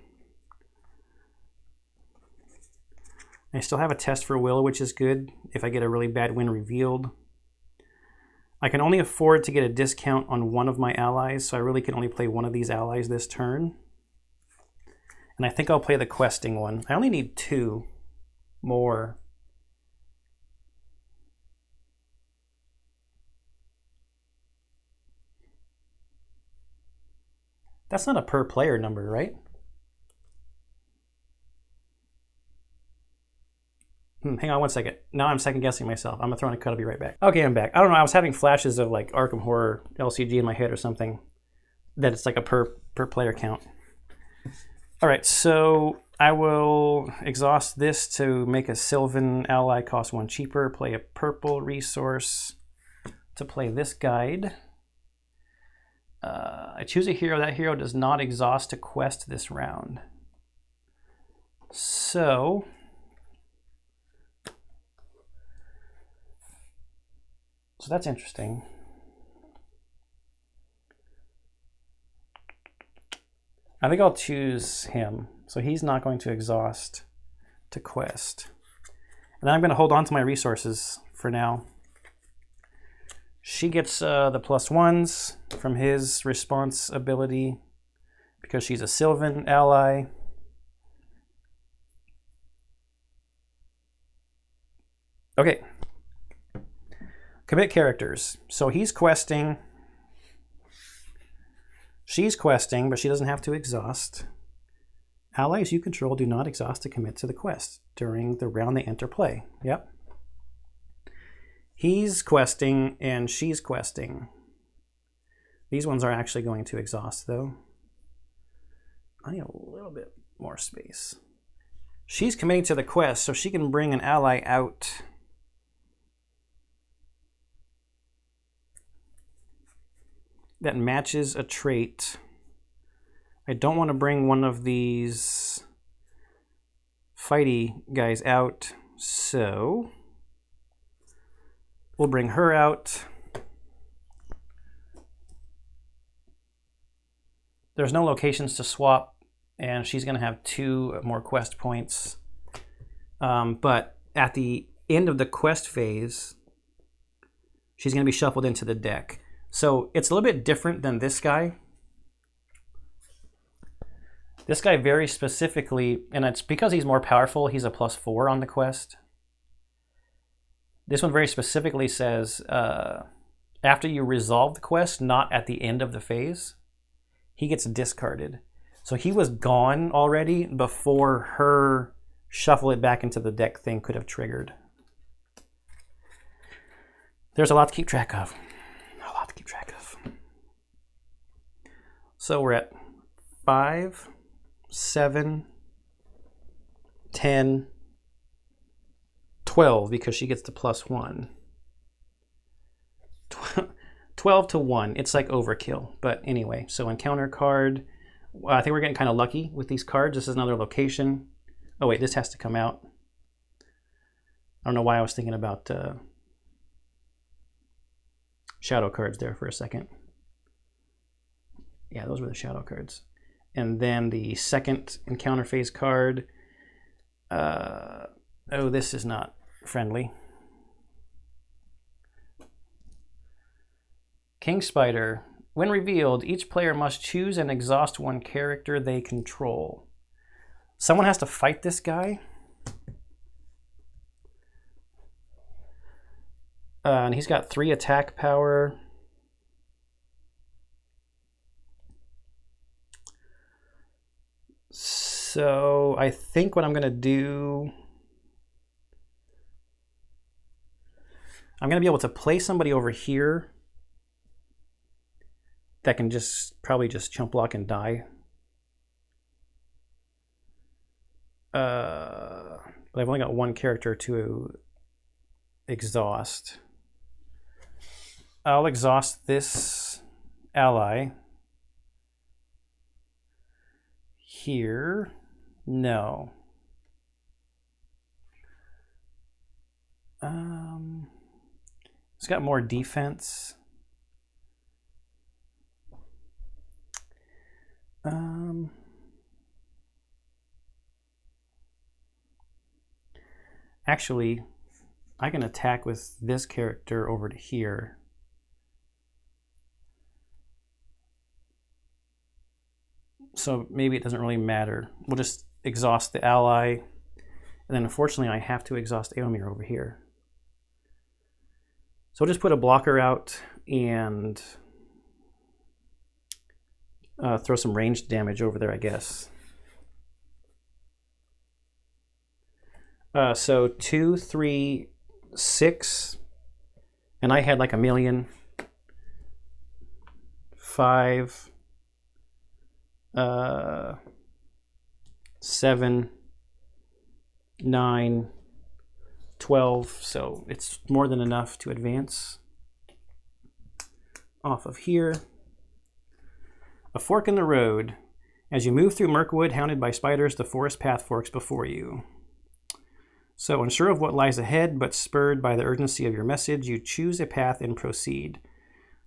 I still have a test for will, which is good if I get a really bad win revealed. I can only afford to get a discount on one of my allies, so I really can only play one of these allies this turn. And I think I'll play the questing one. I only need 2 more. That's not a per player number, right? Hang on one second. Now I'm second guessing myself. I'm gonna throw in a cut. I'll be right back. Okay, I'm back. I don't know. I was having flashes of like Arkham Horror LCG in my head or something. That it's like a per player count. All right, so I will exhaust this to make a Sylvan ally cost 1 cheaper. Play a purple resource to play this guide. I choose a hero. That hero does not exhaust to quest this round. So So that's interesting. I think I'll choose him. So he's not going to exhaust to quest. And then I'm going to hold on to my resources for now. She gets the +1s from his response ability because she's a Sylvan ally. Okay. Commit characters. So he's questing. She's questing, but she doesn't have to exhaust. Allies you control do not exhaust to commit to the quest during the round they enter play. Yep. He's questing and she's questing. These ones are actually going to exhaust though. I need a little bit more space. She's committing to the quest, so she can bring an ally out. That matches a trait. I don't want to bring one of these fighty guys out, so we'll bring her out. There's no locations to swap, and she's going to have 2 more quest points. But at the end of the quest phase, she's going to be shuffled into the deck. So it's a little bit different than this guy. This guy very specifically, and it's because he's more powerful, he's a +4 on the quest. This one very specifically says, after you resolve the quest, not at the end of the phase, he gets discarded. So he was gone already before her shuffle it back into the deck thing could have triggered. There's a lot to keep track of. So we're at 5, 7, 10, 12 because she gets the +1. 12 to 1. It's like overkill. But anyway, so encounter card. I think we're getting kind of lucky with these cards. This is another location. Oh wait, this has to come out. I don't know why I was thinking about shadow cards there for a second. Yeah, those were the shadow cards. And then the second encounter phase card. Oh, this is not friendly. King Spider. When revealed, each player must choose and exhaust one character they control. Someone has to fight this guy. And he's got 3 attack power. So I think what I'm going to do, I'm going to be able to play somebody over here that can just probably just chump block and die. But I've only got 1 character to exhaust. I'll exhaust this ally. Here, no. It's got more defense. Actually, I can attack with this character over to here. So maybe it doesn't really matter. We'll just exhaust the ally. And then unfortunately I have to exhaust Aomir over here. So we'll just put a blocker out and throw some ranged damage over there, I guess. So 2, 3, 6. And I had like a million. 5. 7, 9, 12, so it's more than enough to advance off of here. A fork in the road. As you move through Mirkwood, hounded by spiders, the forest path forks before you. So unsure of what lies ahead, but spurred by the urgency of your message, you choose a path and proceed.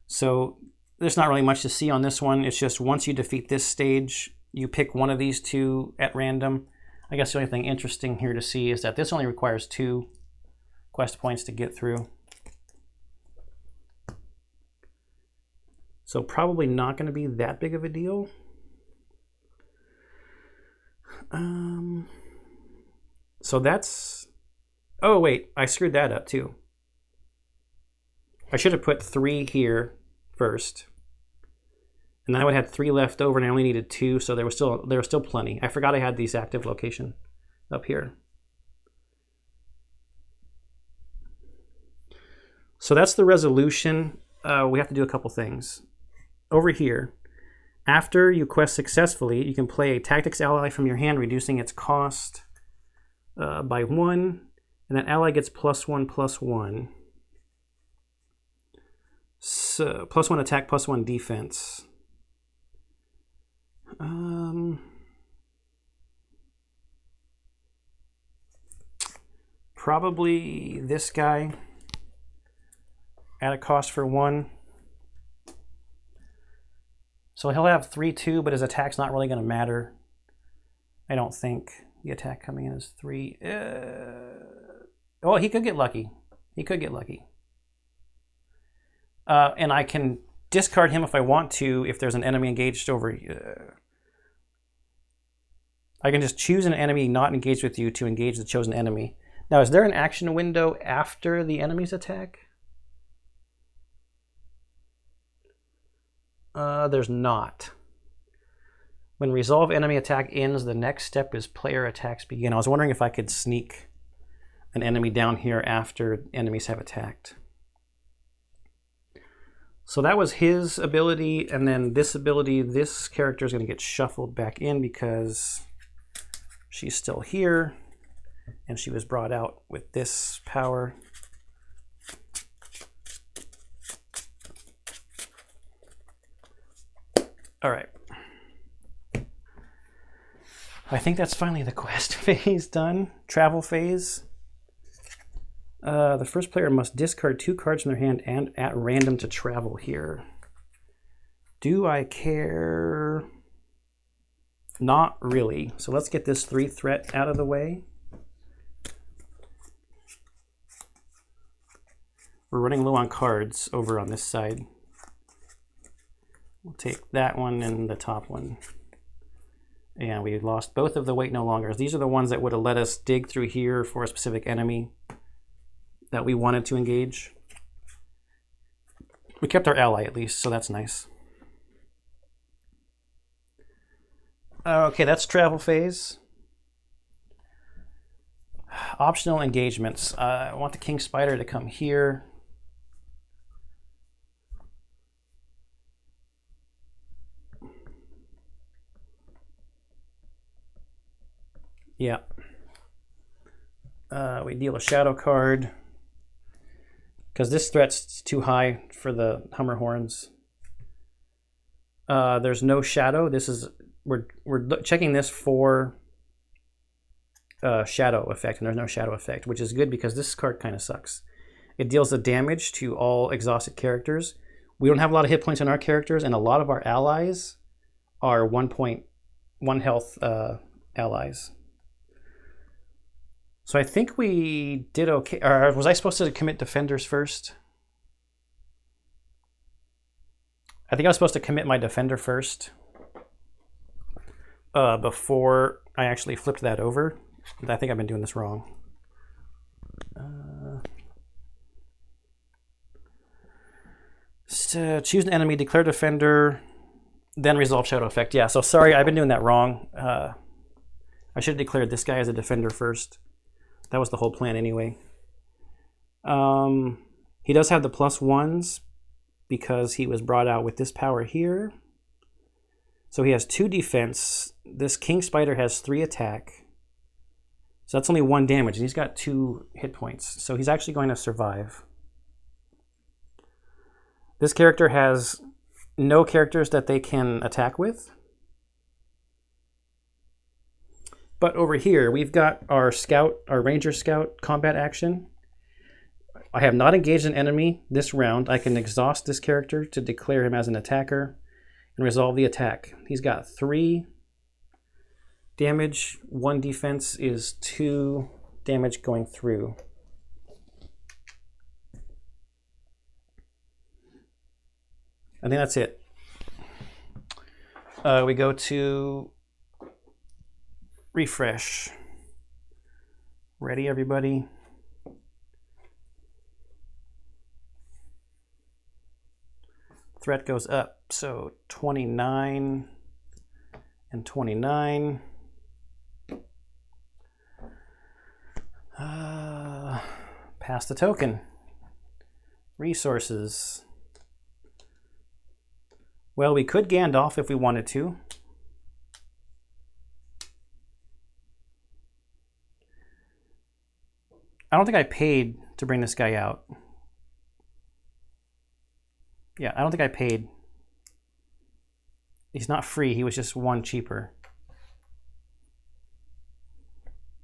So there's not really much to see on this one. It's just once you defeat this stage, you pick one of these two at random. I guess the only thing interesting here to see is that this only requires 2 quest points to get through. So probably not going to be that big of a deal. So that's... Oh, wait. I screwed that up, too. I should have put 3 here first. And then I would have 3 left over, and I only needed 2, so there was still plenty. I forgot I had this active location up here. So that's the resolution. We have to do a couple things. Over here, after you quest successfully, you can play a tactics ally from your hand, reducing its cost by 1, and that ally gets +1/+1. So +1 attack, +1 defense. Probably this guy at a cost for 1. So he'll have 3/2, but his attack's not really going to matter. I don't think. The attack coming in is 3. Oh, he could get lucky. He could get lucky. And I can discard him if I want to, if there's an enemy engaged over... I can just choose an enemy not engaged with you to engage the chosen enemy. Now, is there an action window after the enemy's attack? There's not. When resolve enemy attack ends, the next step is player attacks begin. I was wondering if I could sneak an enemy down here after enemies have attacked. So that was his ability, and then this ability, this character is going to get shuffled back in because she's still here, and she was brought out with this power. All right. I think that's finally the quest phase done. Travel phase. The first player must discard 2 cards from their hand and at random to travel here. Do I care? Not really. So let's get this 3 threat out of the way. We're running low on cards over on this side. We'll take that one and the top one. And we lost both of the wait no longers. These are the ones that would have let us dig through here for a specific enemy that we wanted to engage. We kept our ally at least, so that's nice. Okay, that's travel phase. Optional engagements. I want the King Spider to come here. Yeah. We deal a shadow card because this threat's too high for the Hummer Horns. There's no shadow. This is we're checking this for shadow effect, and there's no shadow effect, which is good because this card kind of sucks. It deals the damage to all exhausted characters. We don't have a lot of hit points on our characters, and a lot of our allies are 1.1 health allies. So I think we did okay. Or was I supposed to commit defenders first? I think I was supposed to commit my defender first before I actually flipped that over. I think I've been doing this wrong. So choose an enemy, declare defender, then resolve shadow effect. Yeah, so sorry, I've been doing that wrong. I should have declared this guy as a defender first. That was the whole plan anyway. He does have the +1s because he was brought out with this power here. So he has 2 defense. This King Spider has 3 attack. So that's only 1 damage, and he's got 2 hit points. So he's actually going to survive. This character has no characters that they can attack with, But over here, we've got our scout, our ranger scout combat action. I have not engaged an enemy this round. I can exhaust this character to declare him as an attacker and resolve the attack. He's got 3 damage, 1 defense is 2 damage going through. I think that's it. We go to refresh. Ready, everybody? Threat goes up, so 29 and 29. Pass the token. Resources. Well, we could Gandalf if we wanted to. I don't think I paid to bring this guy out. Yeah, I don't think I paid. He's not free, he was just 1 cheaper.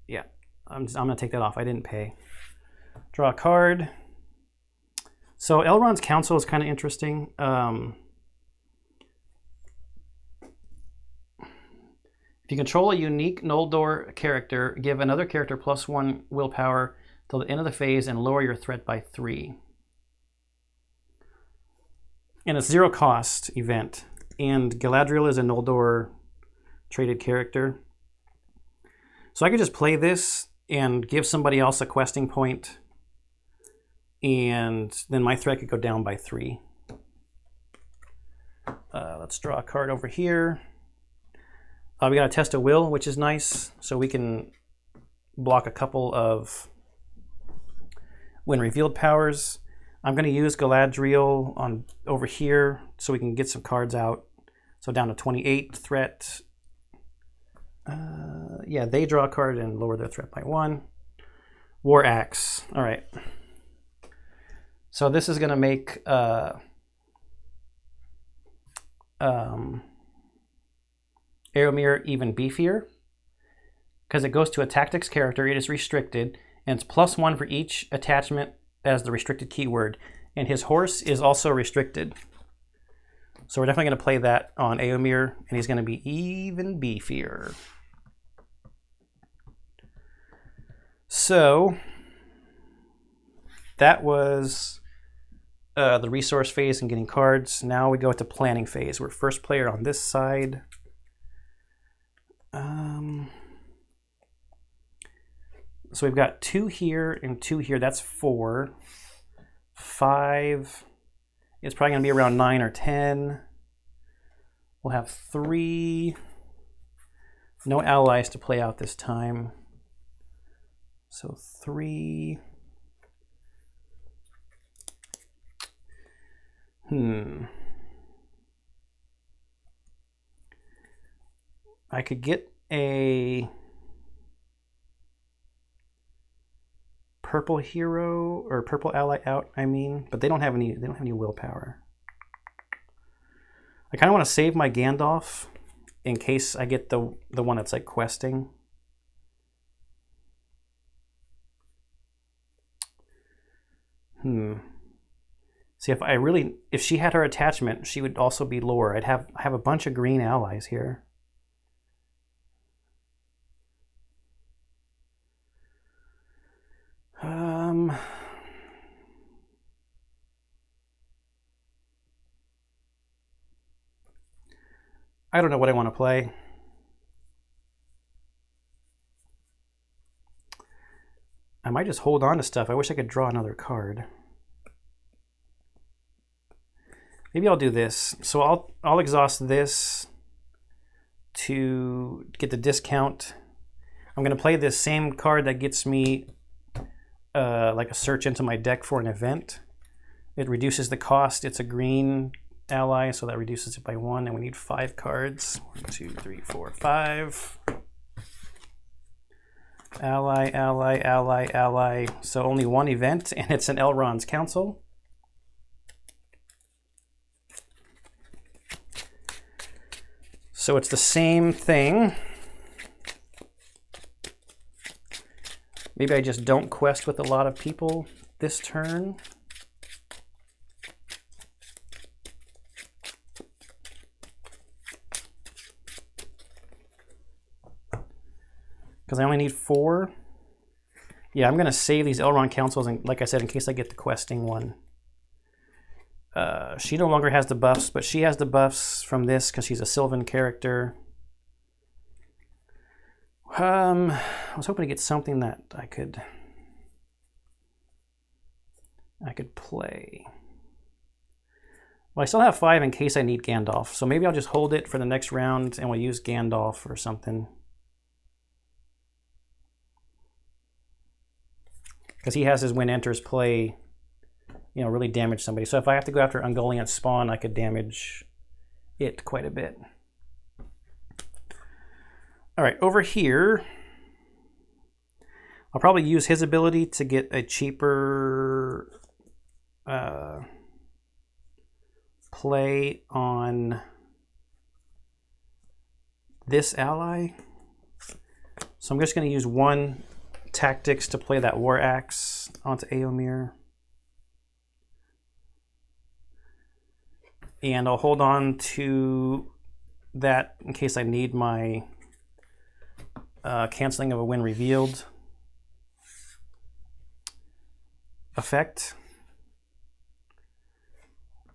Yeah, I'm gonna take that off. I didn't pay. Draw a card. So Elrond's Council is kind of interesting. If you control a unique Noldor character, give another character +1 willpower till the end of the phase and lower your threat by 3. And it's 0 cost event. And Galadriel is a Noldor traded character. So I could just play this and give somebody else a questing point, and then my threat could go down by 3. Let's draw a card over here. We got a test of will, which is nice, so we can block a couple of when revealed powers. I'm going to use Galadriel on over here so we can get some cards out. So down to 28 threat. Yeah, they draw a card and lower their threat by 1. War Axe. All right. So this is going to make Éomer even beefier. Because it goes to a tactics character, it is restricted, and it's +1 for each attachment as the restricted keyword. And his horse is also restricted. So we're definitely going to play that on Éomer, and he's going to be even beefier. So that was the resource phase and getting cards. Now we go to planning phase. We're first player on this side. So we've got 2 here and 2 here. That's 4. 5. It's probably going to be around 9 or 10. We'll have 3. No allies to play out this time. So 3. I could get a purple hero or purple ally out, I mean, but they don't have any willpower. I kind of want to save my Gandalf in case I get the one that's like questing. See, if she had her attachment, she would also be lower. I have a bunch of green allies here. I don't know what I want to play. I might just hold on to stuff. I wish I could draw another card. Maybe I'll do this. So I'll exhaust this to get the discount. I'm going to play this same card that gets me like a search into my deck for an event. It reduces the cost. It's a green ally, so that reduces it by 1, and we need 5 cards. 1, 2, 3, 4, 5. Ally, ally, ally, ally. So only 1 event, and it's an Elrond's Council. So it's the same thing. Maybe I just don't quest with a lot of people this turn. Because I only need 4. Yeah, I'm going to save these Elrond councils, and like I said, in case I get the questing one. She no longer has the buffs, but she has the buffs from this because she's a Sylvan character. I was hoping to get something that I could play. Well, I still have 5 in case I need Gandalf, so maybe I'll just hold it for the next round and we'll use Gandalf or something. Because he has his when enters play, you know, really damage somebody. So if I have to go after Ungoliant spawn, I could damage it quite a bit. All right, over here, I'll probably use his ability to get a cheaper play on this ally. So I'm just going to use 1 tactics to play that War Axe onto Éomer. And I'll hold on to that in case I need my canceling of a when revealed effect.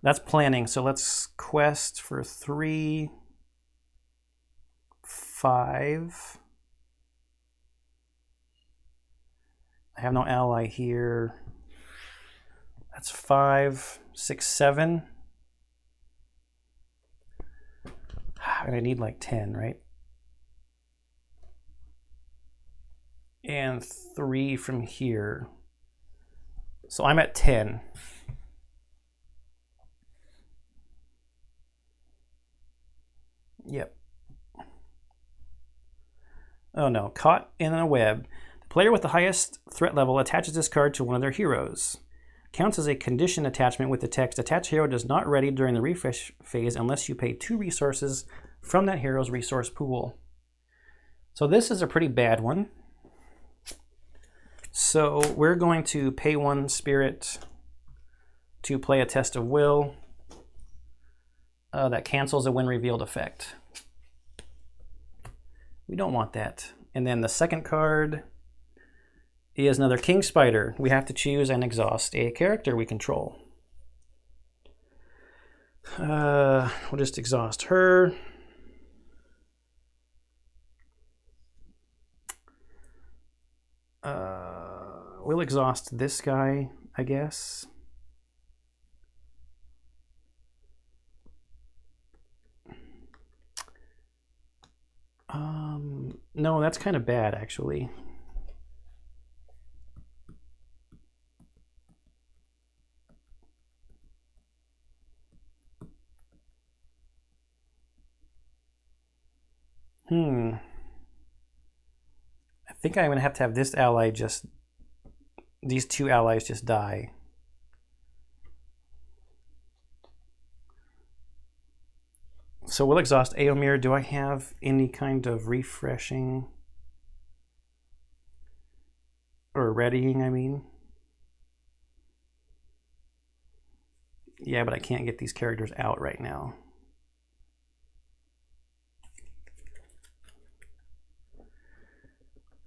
That's planning, so let's quest for 3, 5. I have no ally here. That's 5, 6, 7. And I need like 10, right? And 3 from here. So I'm at 10. Yep. Oh no, caught in a web. The player with the highest threat level attaches this card to one of their heroes. Counts as a condition attachment with the text, attached hero does not ready during the refresh phase unless you pay 2 resources from that hero's resource pool. So this is a pretty bad one. So we're going to pay 1 spirit to play a test of will. That cancels a when revealed effect. We don't want that. And then the second card is another King Spider. We have to choose and exhaust a character we control. We'll just exhaust her. We'll exhaust this guy, I guess. No, that's kind of bad, actually. I think I'm going to have this ally just... These 2 allies just die. So we'll exhaust Éomer. Do I have any kind of refreshing? Or readying, I mean. Yeah, but I can't get these characters out right now.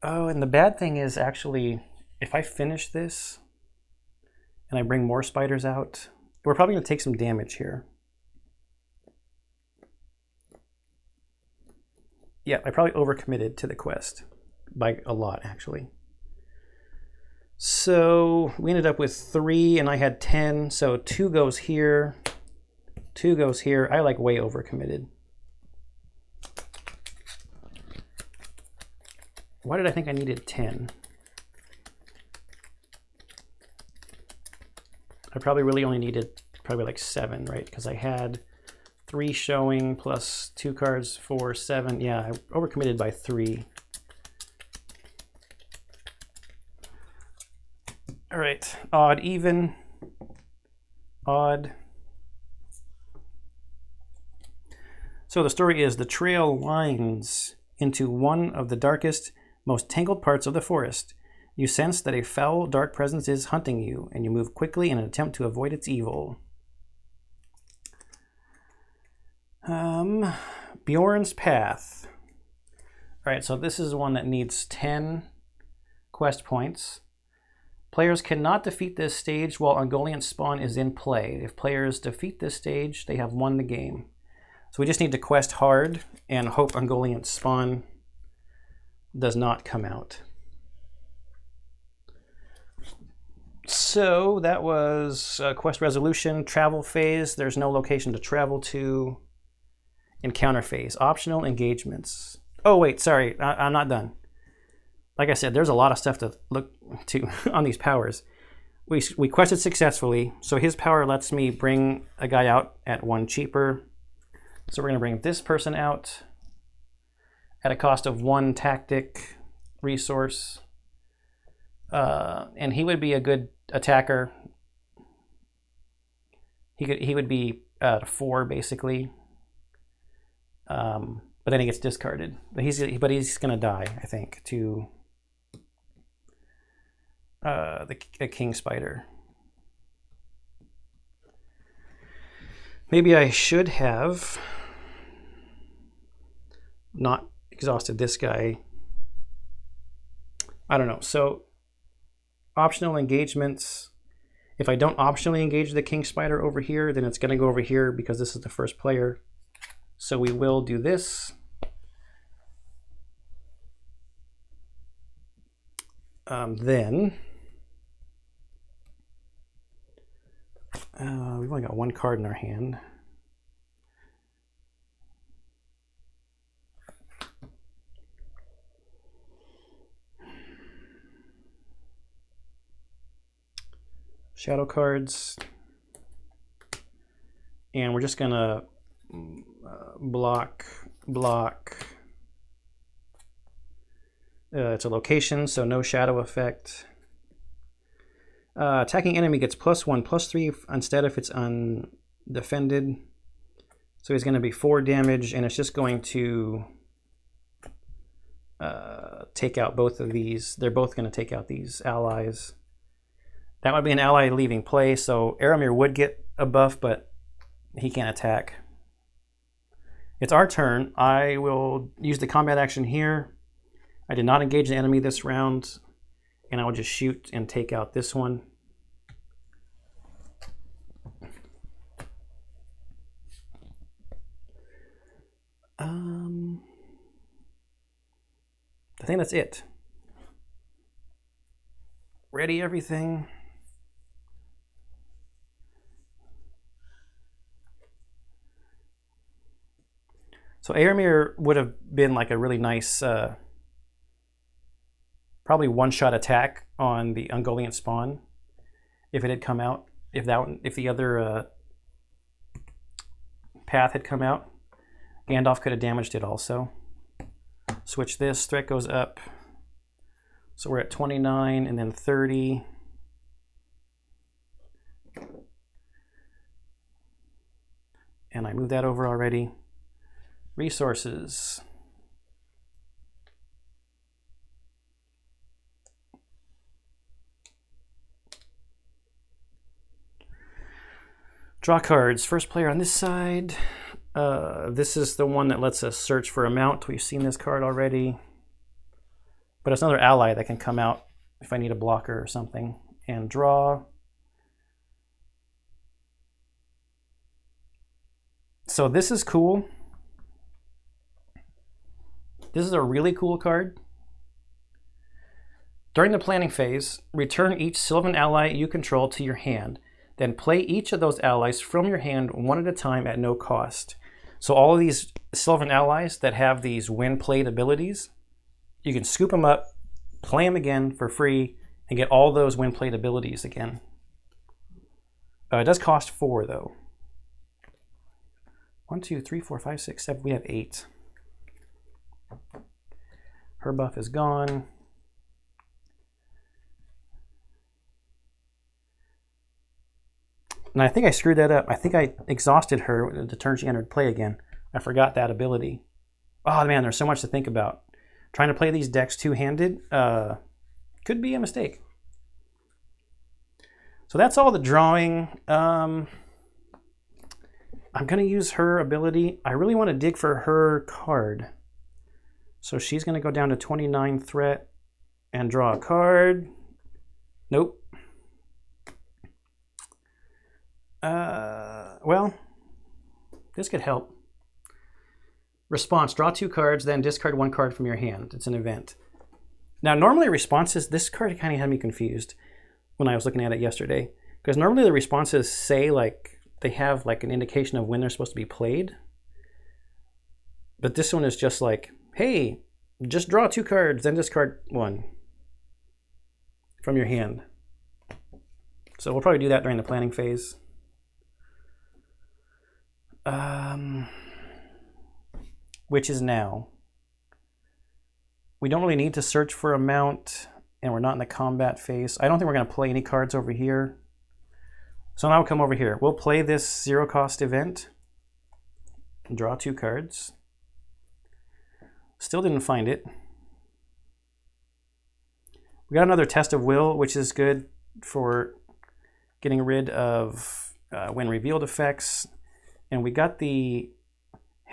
Oh, and the bad thing is actually, if I finish this and I bring more spiders out, we're probably going to take some damage here. Yeah, I probably overcommitted to the quest by a lot, actually. So we ended up with 3 and I had 10, so 2 goes here, 2 goes here. I like way overcommitted. Why did I think I needed 10? I probably really only needed probably like 7, right? Because I had 3 showing plus 2 cards for 7. Yeah, I overcommitted by 3. All right, odd, even, odd. So the story is the trail winds into one of the darkest, most tangled parts of the forest. You sense that a foul, dark presence is hunting you, and you move quickly in an attempt to avoid its evil. Bjorn's Path. Alright, so this is one that needs 10 quest points. Players cannot defeat this stage while Ungoliant Spawn is in play. If players defeat this stage, they have won the game. So we just need to quest hard and hope Ungoliant Spawn does not come out. So that was quest resolution, travel phase. There's no location to travel to. Encounter phase, optional engagements. Oh wait, sorry, I'm not done. Like I said, there's a lot of stuff to look to on these powers. We quested successfully, so his power lets me bring a guy out at 1 cheaper. So we're gonna bring this person out at a cost of 1 tactic resource. And he would be a good attacker. He would be 4 basically. But then he gets discarded. But he's gonna die, I think, to the King Spider. Maybe I should have not exhausted this guy. I don't know. So optional engagements. If I don't optionally engage the King Spider over here, then it's gonna go over here because this is the first player. So we will do this. Then we've only got 1 card in our hand. Shadow cards. And we're just gonna block. It's a location, so no shadow effect. Attacking enemy gets +1/+3 instead if it's undefended. So he's going to be 4 damage, and it's just going to take out both of these. They're both going to take out these allies. That would be an ally leaving play, so Aramir would get a buff, but he can't attack. It's our turn. I will use the combat action here. I did not engage the enemy this round, and I will just shoot and take out this one. I think that's it. Ready everything. So Aramir would have been like a really nice, probably one-shot attack on the Ungoliant Spawn if it had come out. If the other path had come out, Gandalf could have damaged it also. Switch this, threat goes up. So we're at 29 and then 30. And I moved that over already. Resources. Draw cards. First player on this side. This is the one that lets us search for a mount. We've seen this card already. But it's another ally that can come out if I need a blocker or something. And draw. So this is cool. This is a really cool card. During the planning phase, return each Sylvan ally you control to your hand. Then play each of those allies from your hand one at a time at no cost. So all of these Sylvan allies that have these when-played abilities, you can scoop them up, play them again for free, and get all those when-played abilities again. It does cost 4 though. 1, 2, 3, 4, 5, 6, 7. We have 8. Her buff is gone. And I think I screwed that up. I think I exhausted her the turn she entered play again. I forgot that ability. Oh man, there's so much to think about. Trying to play these decks two-handed Could be a mistake. So that's all the drawing. I'm going to use her ability. I really want to dig for her card. So she's going to go down to 29 threat and draw a card. Nope. Well, this could help. Response, draw 2 cards, then discard 1 card from your hand. It's an event. Now, normally responses, this card kind of had me confused when I was looking at it yesterday. Because normally the responses say, like, they have like an indication of when they're supposed to be played. But this one is just like, hey, just draw 2 cards, then discard 1 from your hand. So we'll probably do that during the planning phase. Which is now. We don't really need to search for a mount, and we're not in the combat phase. I don't think we're going to play any cards over here. So now we'll come over here. We'll play this 0 cost event. Draw 2 cards. Still didn't find it. We got another test of will, which is good for getting rid of when revealed effects. And we got the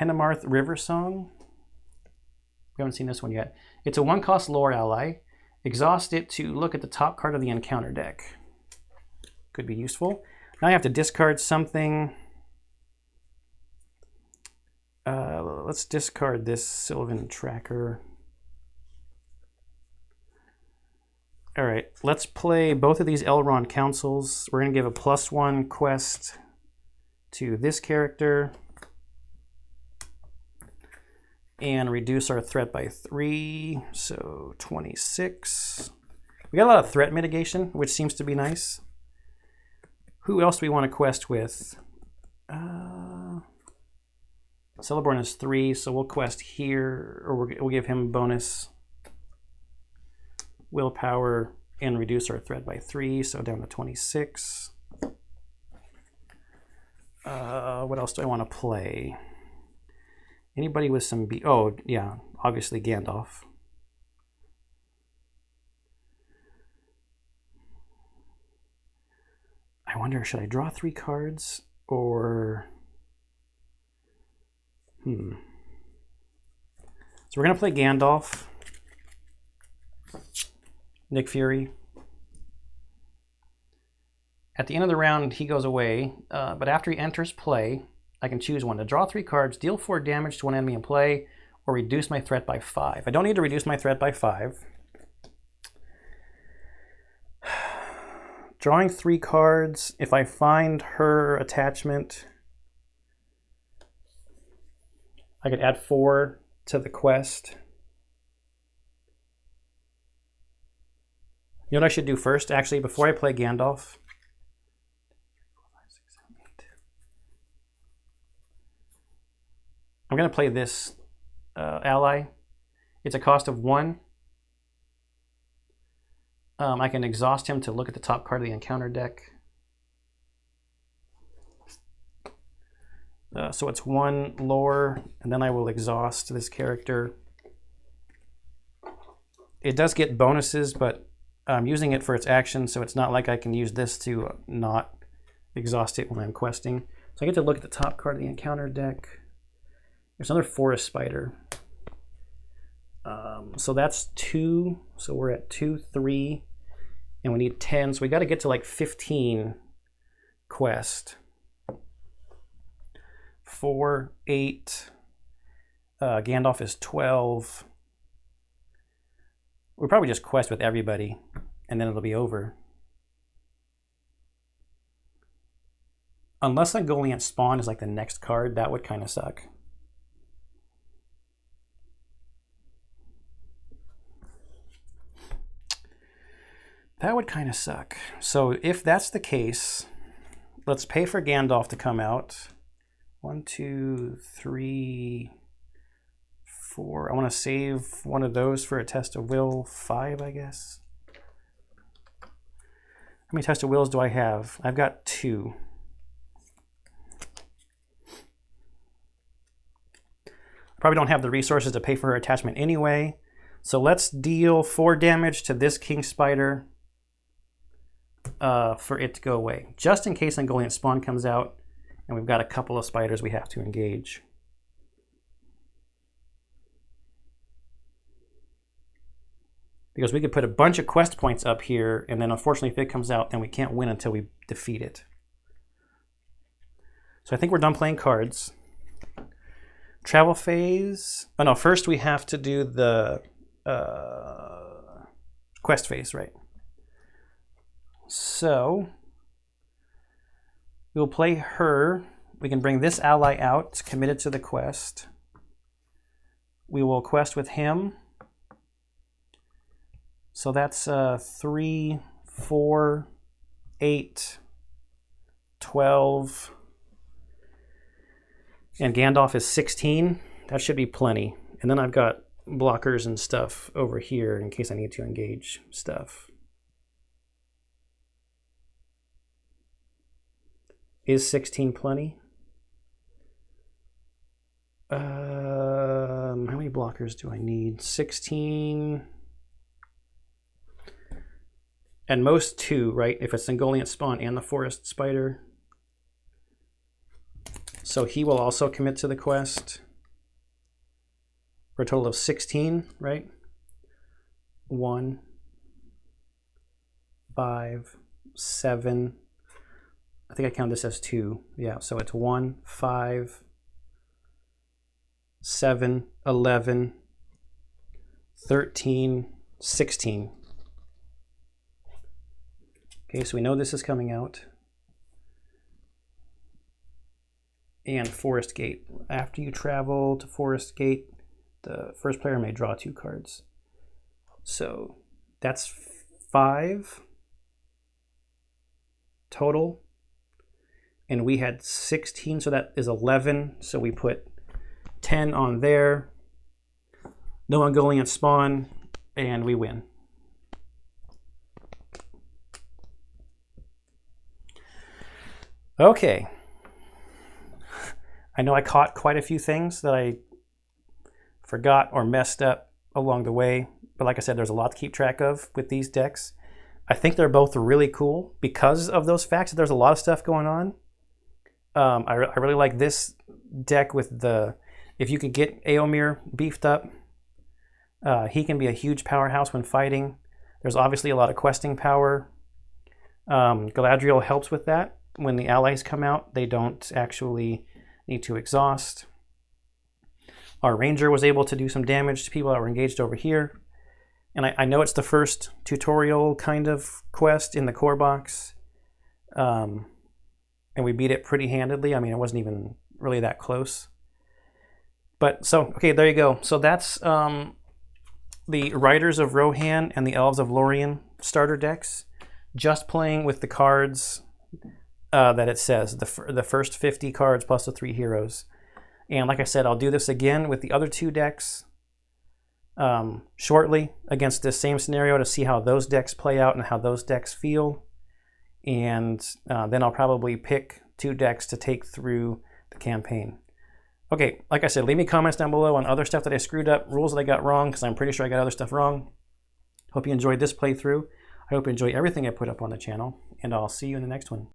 Hennemarth River Song. We haven't seen this one yet. It's a 1-cost lore ally. Exhaust it to look at the top card of the encounter deck. Could be useful. Now I have to discard something. Let's discard this Sylvan Tracker. All right, let's play both of these Elrond Councils. We're going to give a +1 quest to this character and reduce our threat by 3, so 26. We got a lot of threat mitigation, which seems to be nice. Who else do we want to quest with? Celeborn is 3, so we'll quest here, or we'll give him bonus willpower and reduce our threat by 3, so down to 26. What else do I want to play? Anybody with some oh, yeah, obviously Gandalf. I wonder, should I draw 3 cards or... So we're going to play Gandalf. Nick Fury. At the end of the round, he goes away, but after he enters play, I can choose one to draw 3 cards, deal 4 damage to one enemy in play, or reduce my threat by 5. I don't need to reduce my threat by 5. Drawing 3 cards, if I find her attachment, I could add 4 to the quest. You know what I should do first, actually, before I play Gandalf? I'm going to play this ally. It's a cost of 1. I can exhaust him to look at the top card of the encounter deck. So it's 1 lore, and then I will exhaust this character. It does get bonuses, but I'm using it for its action, so it's not like I can use this to not exhaust it when I'm questing. So I get to look at the top card of the encounter deck. There's another Forest Spider. So that's 2. So we're at 2, 3, and we need 10. So we got to get to like 15 quest. 4, 8. Gandalf is 12. We'll probably just quest with everybody, and then it'll be over. Unless Ungoliant Spawn is like the next card, that would kind of suck. That would kind of suck. So if that's the case, let's pay for Gandalf to come out. 1, 2, 3, 4. I want to save one of those for a test of will. 5, I guess. How many test of wills do I have? I've got 2. Probably don't have the resources to pay for her attachment anyway. So let's deal 4 damage to this king spider for it to go away, just in case Ungoliant Spawn comes out and we've got a couple of spiders we have to engage. Because we could put a bunch of quest points up here, and then unfortunately if it comes out, then we can't win until we defeat it. So I think we're done playing cards. Travel phase. Oh no, first we have to do the quest phase, right? So we'll play her. We can bring this ally out. It's committed to the quest. We will quest with him. So that's 3, 4, 8, 12, and Gandalf is 16. That should be plenty. And then I've got blockers and stuff over here in case I need to engage stuff. Is 16 plenty? How many blockers do I need? 16... At most 2, right? If it's Ungoliant Spawn and the Forest Spider. So he will also commit to the quest for a total of 16, right? 1, 5, 7. I think I count this as 2. Yeah, so it's 1, 5, 7, 11, 13, 16. Okay, so we know this is coming out. And Forest Gate. After you travel to Forest Gate, the first player may draw 2 cards. So that's 5 total. And we had 16, so that is 11. So we put 10 on there. No Ungoliant Spawn, and we win. Okay. I know I caught quite a few things that I forgot or messed up along the way, but like I said, there's a lot to keep track of with these decks. I think they're both really cool because of those facts that there's a lot of stuff going on. I really like this deck with the, if you could get Eomer beefed up, he can be a huge powerhouse when fighting. There's obviously a lot of questing power. Galadriel helps with that. When the allies come out, they don't actually need to exhaust. Our ranger was able to do some damage to people that were engaged over here. And I know it's the first tutorial kind of quest in the core box. And we beat it pretty handedly. I mean, it wasn't even really that close. But so, okay, there you go. So that's the Riders of Rohan and the Elves of Lorien starter decks. Just playing with the cards that it says, the first 50 cards plus the 3 heroes. And like I said, I'll do this again with the other 2 decks shortly against this same scenario to see how those decks play out and how those decks feel. And then I'll probably pick 2 decks to take through the campaign. Okay, like I said, leave me comments down below on other stuff that I screwed up, rules that I got wrong, because I'm pretty sure I got other stuff wrong. Hope you enjoyed this playthrough. I hope you enjoy everything I put up on the channel, and I'll see you in the next one.